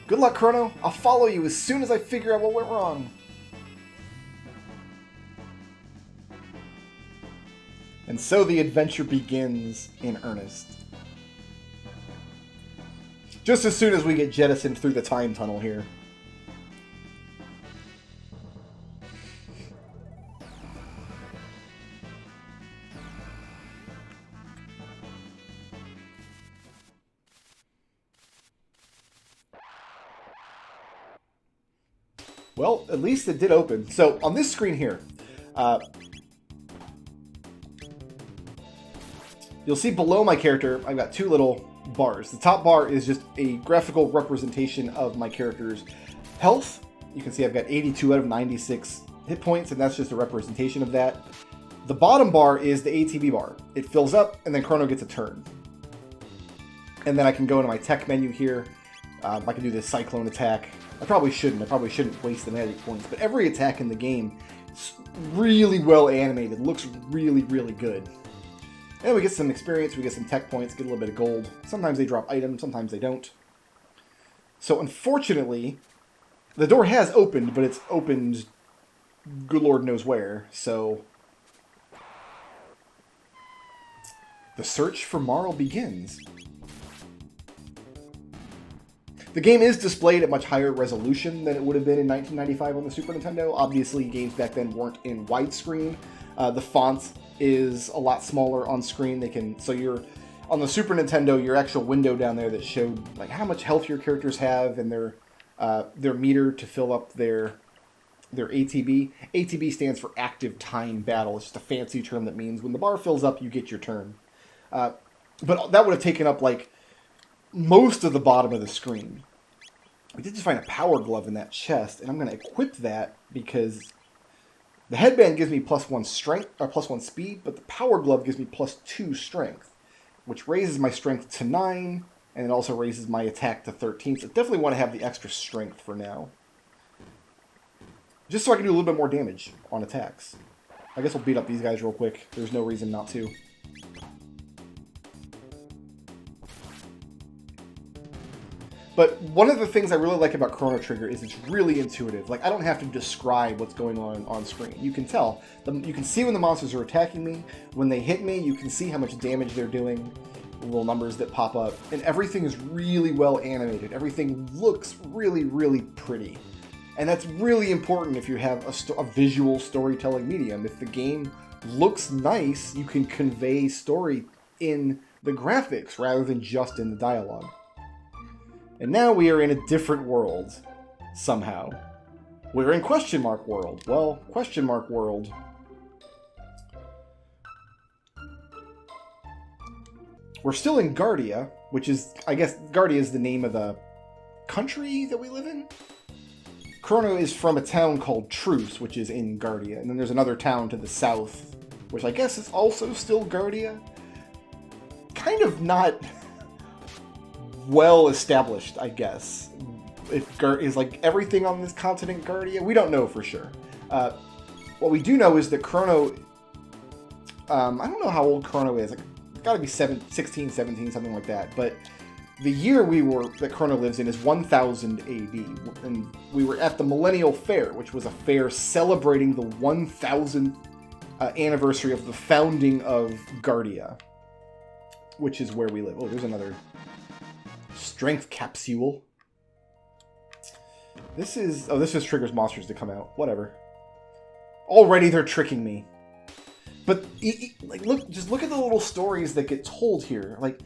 Good luck, Chrono. I'll follow you as soon as I figure out what went wrong. And so the adventure begins in earnest. Just as soon as we get jettisoned through the time tunnel here. Well, at least it did open. So, on this screen here, you'll see below my character, I've got two little bars. The top bar is just a graphical representation of my character's health. You can see I've got 82 out of 96 hit points, and that's just a representation of that. The bottom bar is the ATB bar. It fills up, and then Chrono gets a turn. And then I can go into my tech menu here. I can do this cyclone attack. I probably shouldn't waste the magic points, but every attack in the game is really well animated, looks really, really good. And we get some experience, we get some tech points, get a little bit of gold. Sometimes they drop items, sometimes they don't. So unfortunately, the door has opened, but it's opened good Lord knows where, so the search for Marl begins. The game is displayed at much higher resolution than it would have been in 1995 on the Super Nintendo. Obviously, games back then weren't in widescreen. The font is a lot smaller on screen. So you're on the Super Nintendo, your actual window down there that showed like how much health your characters have and their meter to fill up their ATB. ATB stands for Active Time Battle. It's just a fancy term that means when the bar fills up, you get your turn. But that would have taken up like most of the bottom of the screen. I did just find a power glove in that chest, and I'm going to equip that because the headband gives me +1 strength or +1 speed, but the power glove gives me +2 strength, which raises my strength to 9, and it also raises my attack to 13. So I definitely want to have the extra strength for now, just so I can do a little bit more damage on attacks. I guess we'll beat up these guys real quick. There's no reason not to. But one of the things I really like about Chrono Trigger is it's really intuitive. Like, I don't have to describe what's going on screen. You can tell. You can see when the monsters are attacking me. When they hit me, you can see how much damage they're doing. The little numbers that pop up. And everything is really well animated. Everything looks really, really pretty. And that's really important if you have a visual storytelling medium. If the game looks nice, you can convey story in the graphics rather than just in the dialogue. And now we are in a different world, somehow. We're in question mark world. Well, question mark world. We're still in Guardia, which is, I guess, Guardia is the name of the country that we live in. Chrono is from a town called Truce, which is in Guardia. And then there's another town to the south, which I guess is also still Guardia. Kind of not well established, I guess. Is like everything on this continent Guardia? We don't know for sure. What we do know is that Chrono, I don't know how old Chrono is. Like, it's got to be 16, 17, something like that. But the year that Chrono lives in is 1000 AD, and we were at the Millennial Fair, which was a fair celebrating the 1000th anniversary of the founding of Guardia, which is where we live. Oh, there's another strength capsule. This just triggers monsters to come out. Whatever. Already they're tricking me. But like, look at the little stories that get told here. Like,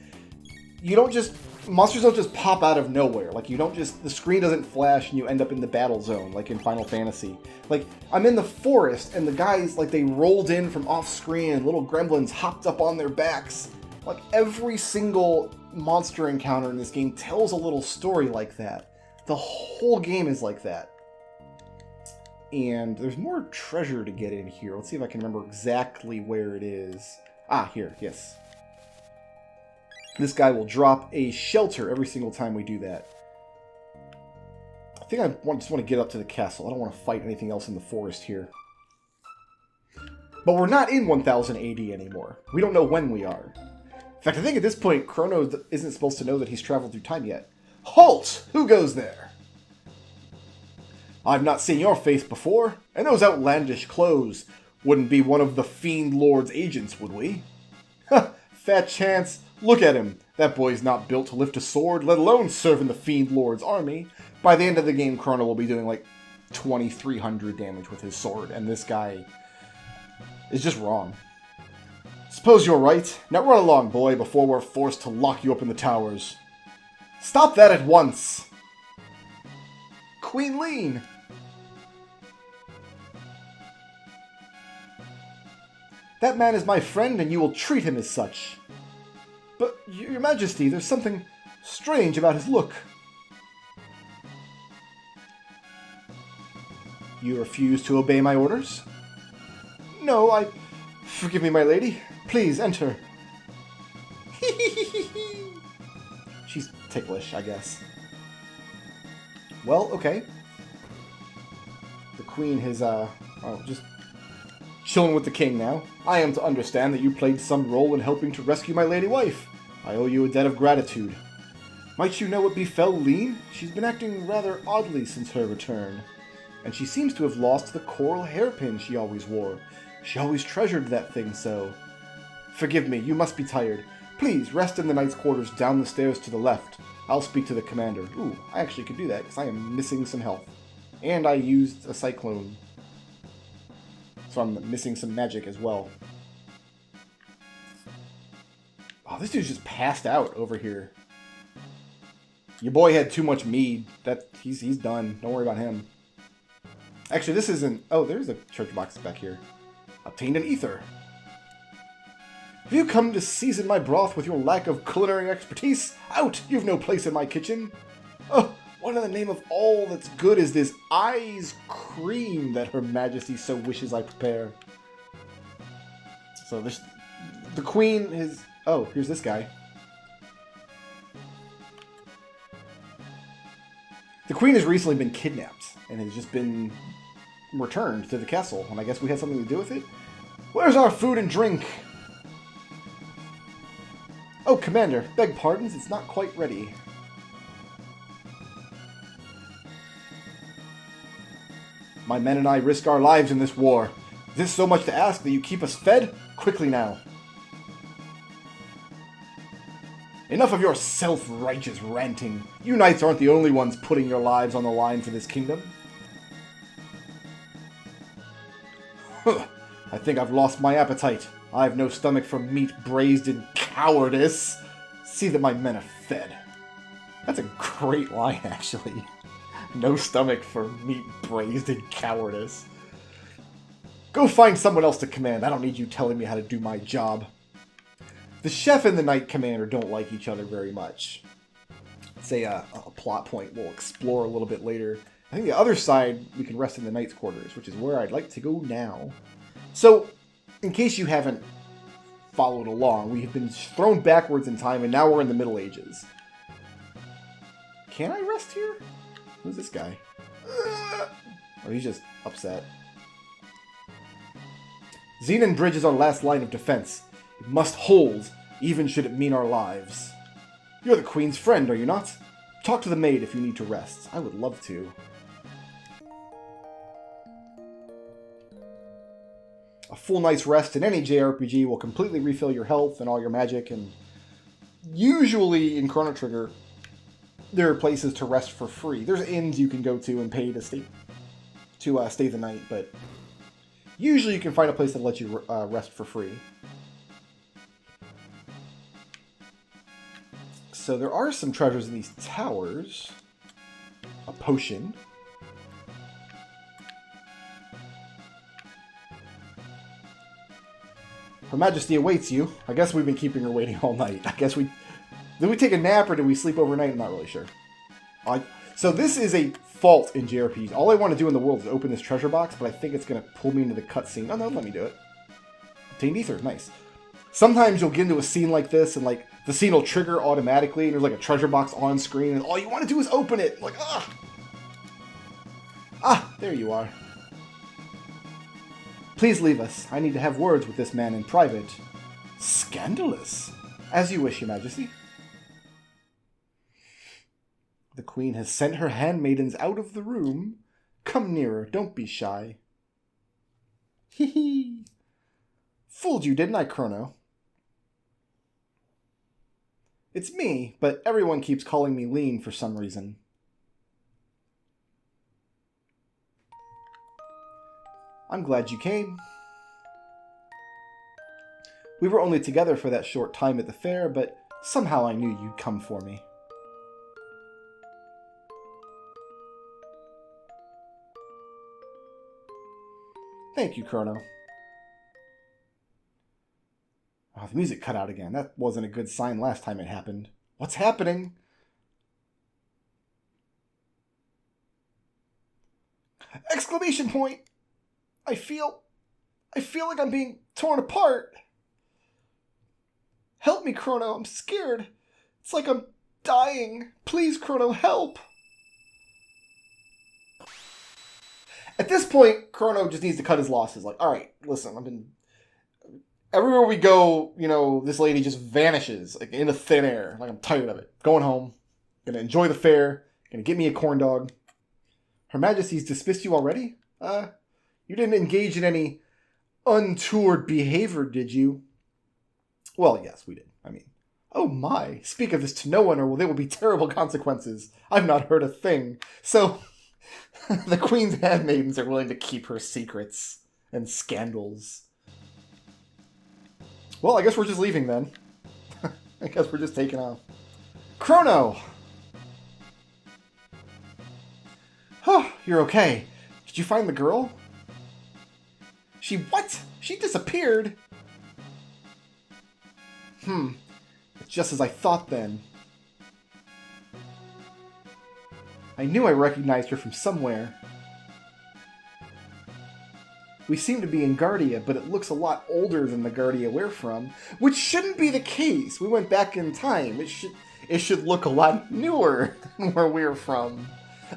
monsters don't just pop out of nowhere. Like, the screen doesn't flash and you end up in the battle zone, like in Final Fantasy. Like, I'm in the forest and the guys, like, they rolled in from off screen and little gremlins hopped up on their backs. Like, every single monster encounter in this game tells a little story like that. The whole game is like that. And there's more treasure to get in here. Let's see if I can remember exactly where it is. Ah, here, yes. This guy will drop a shelter every single time we do that. I think I just want to get up to the castle. I don't want to fight anything else in the forest here. But we're not in 1000 AD anymore. We don't know when we are. In fact, I think at this point, Chrono isn't supposed to know that he's traveled through time yet. Halt! Who goes there? I've not seen your face before, and those outlandish clothes wouldn't be one of the Fiend Lord's agents, would we? Ha! Fat chance. Look at him. That boy's not built to lift a sword, let alone serve in the Fiend Lord's army. By the end of the game, Chrono will be doing like 2300 damage with his sword, and this guy is just wrong. Suppose you're right. Now run along, boy, before we're forced to lock you up in the towers. Stop that at once! Queen Lean! That man is my friend, and you will treat him as such. But, Your Majesty, there's something strange about his look. You refuse to obey my orders? No, Forgive me, my lady. Please, enter. She's ticklish, I guess. Well, okay. The queen has, just chilling with the king now. I am to understand that you played some role in helping to rescue my lady wife. I owe you a debt of gratitude. Might you know what befell Lean? She's been acting rather oddly since her return. And she seems to have lost the coral hairpin she always wore. She always treasured that thing so. Forgive me, you must be tired. Please, rest in the knight's quarters down the stairs to the left. I'll speak to the commander. Ooh, I actually could do that, because I am missing some health. And I used a cyclone. So I'm missing some magic as well. Oh, this dude's just passed out over here. Your boy had too much mead. He's done. Don't worry about him. Actually, this isn't... Oh, there's a church box back here. Obtained an ether. Have you come to season my broth with your lack of culinary expertise? Out! You've no place in my kitchen. Oh, what in the name of all that's good is this ice cream that Her Majesty so wishes I prepare? So the queen is... Oh, here's this guy. The queen has recently been kidnapped and has just been returned to the castle, and I guess we had something to do with it? Where's our food and drink? Oh, Commander, beg pardons, it's not quite ready. My men and I risk our lives in this war. Is this so much to ask that you keep us fed? Quickly now. Enough of your self-righteous ranting. You knights aren't the only ones putting your lives on the line for this kingdom. Huh. I think I've lost my appetite. I have no stomach for meat braised in cowardice. See that my men are fed. That's a great line, actually. No stomach for meat braised in cowardice. Go find someone else to command. I don't need you telling me how to do my job. The chef and the knight commander don't like each other very much. It's a plot point we'll explore a little bit later. I think the other side, we can rest in the knight's quarters, which is where I'd like to go now. So, in case you haven't followed along, we have been thrown backwards in time, and now we're in the Middle Ages. Can I rest here? Who's this guy? Oh, he's just upset. Xenon Bridge is our last line of defense. It must hold, even should it mean our lives. You're the Queen's friend, are you not? Talk to the maid if you need to rest. I would love to. A full night's rest in any JRPG will completely refill your health and all your magic, and usually in Chrono Trigger, there are places to rest for free. There's inns you can go to and pay to stay the night, but usually you can find a place that lets you rest for free. So there are some treasures in these towers. A potion. Her Majesty awaits you. I guess we've been keeping her waiting all night. I guess we... Did we take a nap or did we sleep overnight? I'm not really sure. So this is a fault in JRPGs. All I want to do in the world is open this treasure box, but I think it's going to pull me into the cutscene. Oh, no, let me do it. Obtained ether. Nice. Sometimes you'll get into a scene like this, and like the scene will trigger automatically, and there's like a treasure box on screen, and all you want to do is open it. Like, ah! Ah, there you are. Please leave us. I need to have words with this man in private. Scandalous. As you wish, Your Majesty. The Queen has sent her handmaidens out of the room. Come nearer, don't be shy. Hee hee. Fooled you, didn't I, Chrono? It's me, but everyone keeps calling me Lean for some reason. I'm glad you came. We were only together for that short time at the fair, but somehow I knew you'd come for me. Thank you, Chrono. Oh, the music cut out again. That wasn't a good sign last time it happened. What's happening? Exclamation point! I feel like I'm being torn apart. Help me, Chrono. I'm scared. It's like I'm dying. Please, Chrono, help. At this point, Chrono just needs to cut his losses. Like, all right, listen, everywhere we go, you know, this lady just vanishes, like, into thin air. Like, I'm tired of it. Going home. Gonna enjoy the fair. Gonna get me a corn dog. Her Majesty's dismissed you already? You didn't engage in any untoward behavior, did you? Well, yes, we did. I mean, oh my. Speak of this to no one or there will be terrible consequences. I've not heard a thing. So... the Queen's handmaidens are willing to keep her secrets and scandals. Well, I guess we're just leaving then. I guess we're just taking off. Chrono! Oh, you're okay. Did you find the girl? She what? She disappeared? It's just as I thought then. I knew I recognized her from somewhere. We seem to be in Guardia, but it looks a lot older than the Guardia we're from, which shouldn't be the case. We went back in time. It should look a lot newer than where we're from.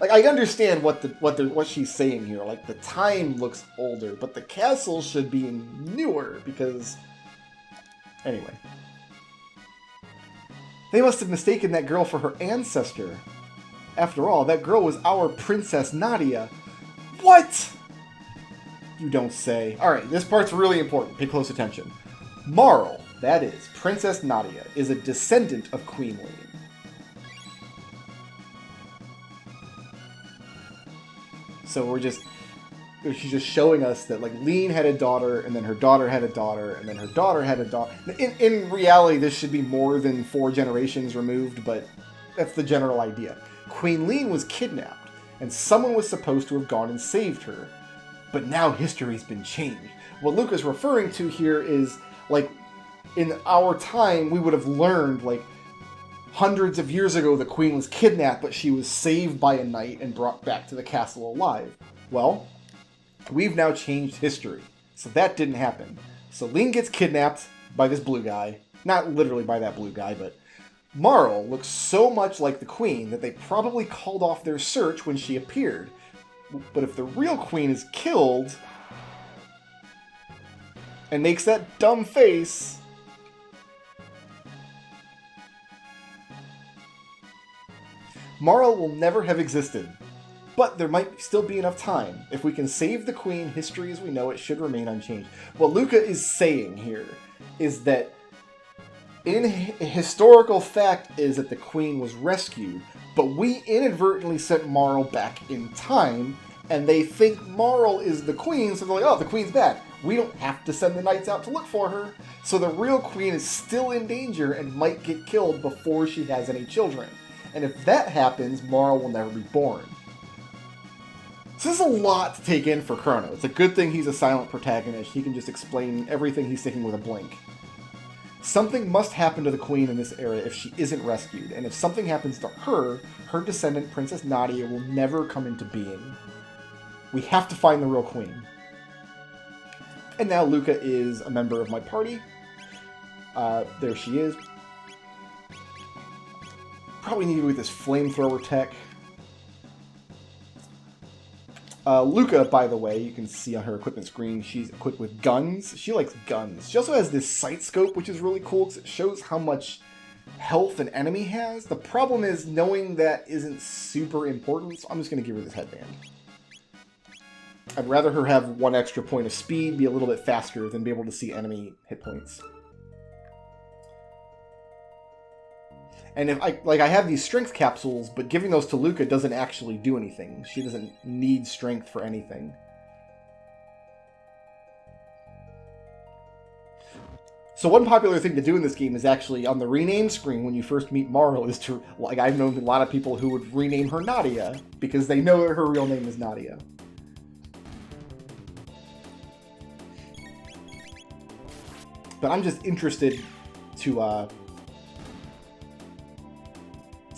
Like, I understand what she's saying here. Like, the time looks older, but the castle should be newer because... Anyway. They must have mistaken that girl for her ancestor. After all, that girl was our Princess Nadia. What? You don't say. Alright, this part's really important. Pay close attention. Marl, that is, Princess Nadia, is a descendant of Queen Lean. So she's just showing us that, like, Lean had a daughter, and then her daughter had a daughter, and then her daughter had a daughter. In reality, this should be more than 4 generations removed, but that's the general idea. Queen Lean was kidnapped, and someone was supposed to have gone and saved her. But now history's been changed. What Luke is referring to here is, like, in our time, we would have learned, like, hundreds of years ago the queen was kidnapped, but she was saved by a knight and brought back to the castle alive. Well, we've now changed history, so that didn't happen. So Lean gets kidnapped by this blue guy. Not literally by that blue guy, but... Marl looks so much like the queen that they probably called off their search when she appeared. But if the real queen is killed and makes that dumb face, Marl will never have existed. But there might still be enough time. If we can save the Queen, history as we know it should remain unchanged. What Luca is saying here is that historical fact is that the Queen was rescued, but we inadvertently sent Marl back in time, and they think Marl is the Queen, so they're like, oh, the Queen's back. We don't have to send the knights out to look for her. So the real Queen is still in danger and might get killed before she has any children. And if that happens, Marl will never be born. So this is a lot to take in for Chrono. It's a good thing he's a silent protagonist. He can just explain everything he's thinking with a blink. Something must happen to the Queen in this era if she isn't rescued, and if something happens to her, her descendant, Princess Nadia, will never come into being. We have to find the real Queen. And now Luca is a member of my party. There she is. Probably need to get this flamethrower tech. Luca, by the way, you can see on her equipment screen, she's equipped with guns. She likes guns. She also has this sight scope, which is really cool because it shows how much health an enemy has. The problem is knowing that isn't super important, so I'm just going to give her this headband. I'd rather her have one extra point of speed, be a little bit faster, than be able to see enemy hit points. And if I have these strength capsules, but giving those to Luca doesn't actually do anything. She doesn't need strength for anything. So one popular thing to do in this game is actually on the rename screen when you first meet Marl is to, like, I've known a lot of people who would rename her Nadia because they know that her real name is Nadia. But I'm just interested to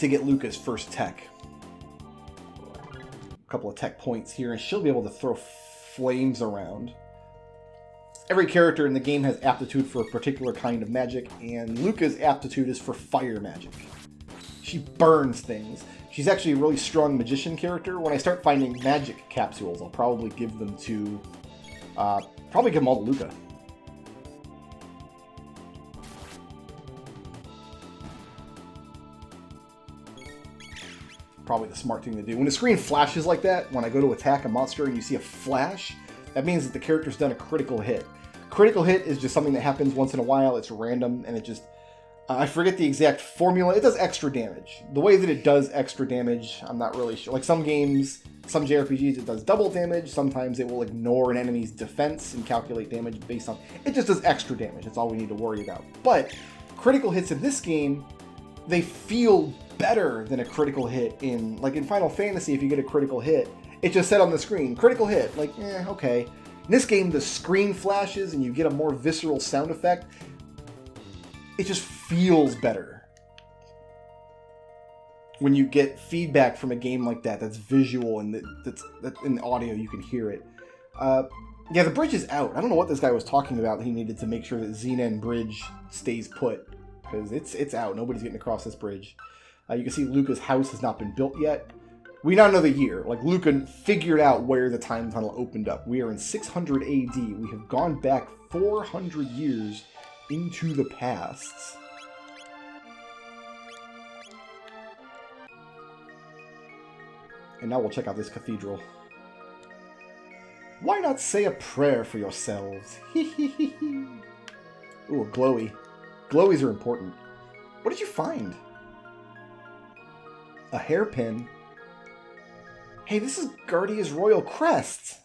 get Luca's first tech. A couple of tech points here, and she'll be able to throw flames around. Every character in the game has aptitude for a particular kind of magic, and Luca's aptitude is for fire magic. She burns things. She's actually a really strong magician character. When I start finding magic capsules, I'll probably give them to... probably give them all to Luca. Probably the smart thing to do. When the screen flashes like that, when I go to attack a monster and you see a flash, that means that the character's done a critical hit. Critical hit is just something that happens once in a while. It's random, and it just... I forget the exact formula. It does extra damage. The way that it does extra damage, I'm not really sure. Like some games, some JRPGs, it does double damage. Sometimes it will ignore an enemy's defense and calculate damage based on... It just does extra damage. That's all we need to worry about. But critical hits in this game, they feel better than a critical hit in... Like in Final Fantasy, if you get a critical hit, it just said on the screen, critical hit. Like, okay. In this game, the screen flashes and you get a more visceral sound effect. It just feels better when you get feedback from a game like that that's visual and that's in the audio you can hear it. Yeah, the bridge is out. I don't know what this guy was talking about. He needed to make sure that Xenon Bridge stays put because it's out. Nobody's getting across this bridge. You can see Luca's house has not been built yet. We now know the year. Like, Luca figured out where the time tunnel opened up. We are in 600 AD. We have gone back 400 years into the past. And now we'll check out this cathedral. Why not say a prayer for yourselves? Ooh, a glowy. Glowies are important. What did you find? A hairpin. Hey, this is Guardia's royal crest.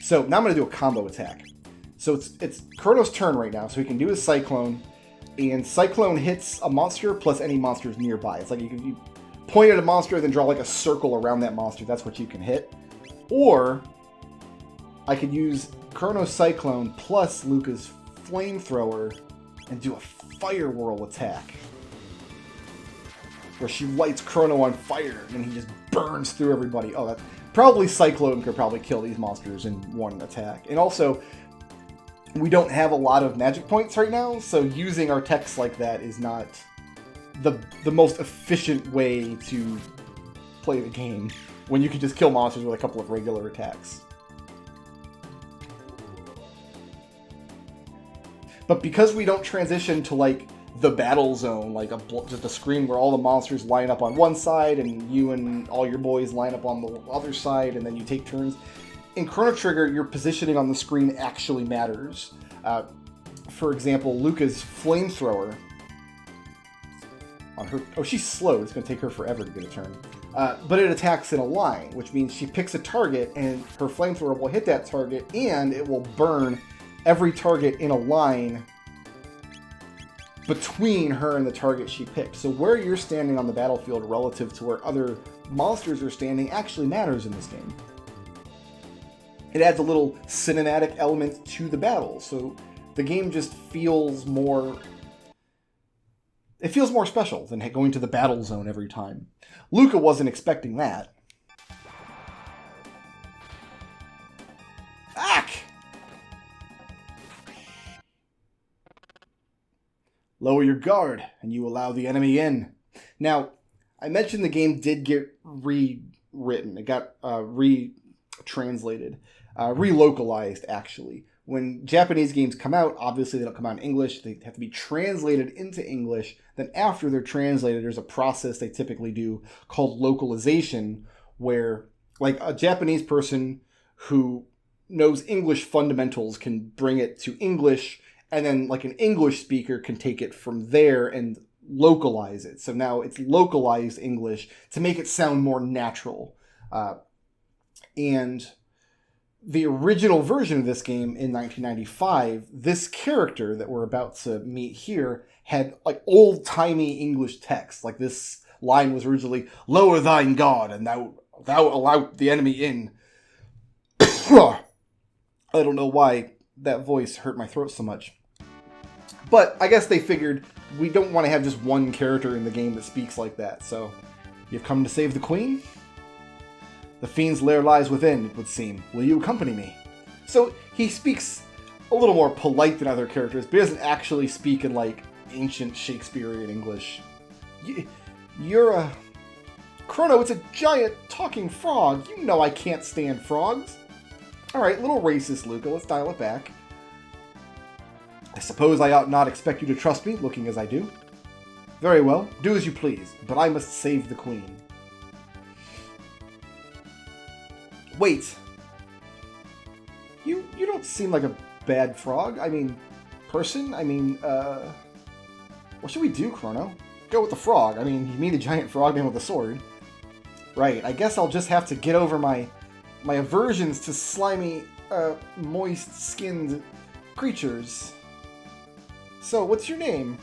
So now I'm going to do a combo attack. So it's Chrono's turn right now, so he can do his Cyclone, and Cyclone hits a monster plus any monsters nearby. It's like you point at a monster, then draw like a circle around that monster. That's what you can hit. Or I could use Chrono's Cyclone plus Luca's Flamethrower and do a Fire Whirl attack, where she lights Chrono on fire and he just burns through everybody. Oh, that probably Cyclone could probably kill these monsters in one attack. And also, we don't have a lot of magic points right now, so using our techs like that is not the most efficient way to play the game, when you can just kill monsters with a couple of regular attacks. But because we don't transition to like the battle zone, like just a screen where all the monsters line up on one side and you and all your boys line up on the other side and then you take turns, in Chrono Trigger, your positioning on the screen actually matters. For example, Luca's flamethrower on her... Oh, she's slow. It's going to take her forever to get a turn. But it attacks in a line, which means she picks a target and her flamethrower will hit that target and it will burn every target in a line between her and the target she picked. So where you're standing on the battlefield relative to where other monsters are standing actually matters in this game. It adds a little cinematic element to the battle, so the game just feels more... It feels more special than going to the battle zone every time. Luca wasn't expecting that. Ack! Lower your guard, and you allow the enemy in. Now, I mentioned the game did get rewritten. It got retranslated. Relocalized, actually. When Japanese games come out, obviously they don't come out in English. They have to be translated into English. Then after they're translated, there's a process they typically do called localization, where like a Japanese person who knows English fundamentals can bring it to English, and then like an English speaker can take it from there and localize it. So now it's localized English to make it sound more natural. And the original version of this game in 1995, this character that we're about to meet here had like old-timey English text. Like this line was originally, "Lower thine guard, and thou allow the enemy in." I don't know why that voice hurt my throat so much. But I guess they figured we don't want to have just one character in the game that speaks like that. So, you've come to save the queen? The fiend's lair lies within, it would seem. Will you accompany me? So he speaks a little more polite than other characters, but he doesn't actually speak in, like, ancient Shakespearean English. You're a... Chrono, it's a giant talking frog. You know I can't stand frogs. Alright, little racist, Luca. Let's dial it back. I suppose I ought not expect you to trust me, looking as I do. Very well, do as you please, but I must save the queen. Wait. You don't seem like a bad frog. I mean, person? I mean, what should we do, Chrono? Go with the frog. I mean, you mean a giant frog man with a sword. Right, I guess I'll just have to get over my aversions to slimy, moist-skinned creatures. So, what's your name?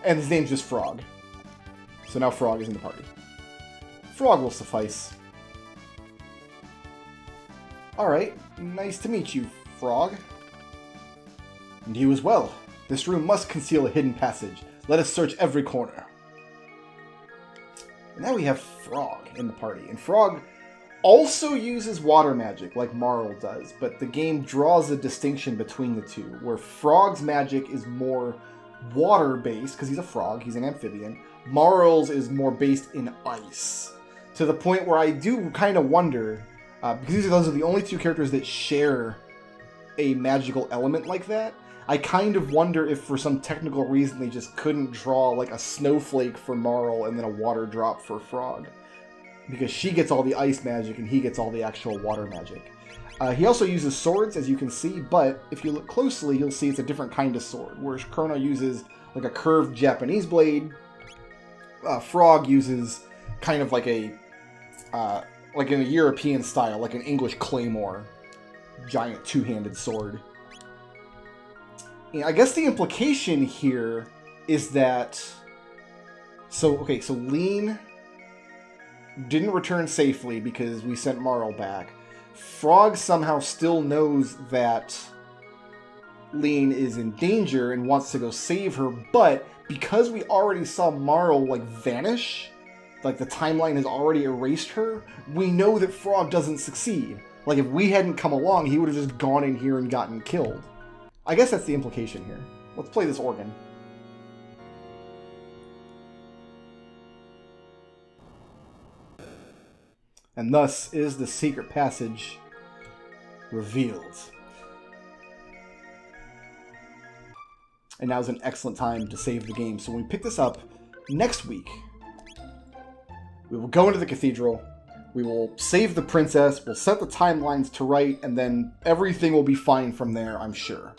And his name's just Frog. So now Frog is in the party. Frog will suffice. Alright, nice to meet you, Frog. And you as well. This room must conceal a hidden passage. Let us search every corner. And now we have Frog in the party. And Frog also uses water magic, like Marl does, but the game draws a distinction between the two, where Frog's magic is more water-based, because he's a frog, he's an amphibian. Marl's is more based in ice. To the point where I do kind of wonder... because those are the only two characters that share a magical element like that. I kind of wonder if for some technical reason they just couldn't draw like a snowflake for Marl and then a water drop for Frog. Because she gets all the ice magic and he gets all the actual water magic. He also uses swords, as you can see, but if you look closely, you'll see it's a different kind of sword. Whereas Chrono uses like a curved Japanese blade, Frog uses kind of like a... like in a European style, like an English claymore. Giant two-handed sword. And I guess the implication here is that... So Lean didn't return safely because we sent Marl back. Frog somehow still knows that Lean is in danger and wants to go save her, but because we already saw Marl, like, vanish... like the timeline has already erased her, we know that Frog doesn't succeed. Like if we hadn't come along, he would have just gone in here and gotten killed. I guess that's the implication here. Let's play this organ. And thus is the secret passage revealed. And now's an excellent time to save the game. So when we pick this up next week, we will go into the cathedral, we will save the princess, we'll set the timelines to right, and then everything will be fine from there, I'm sure.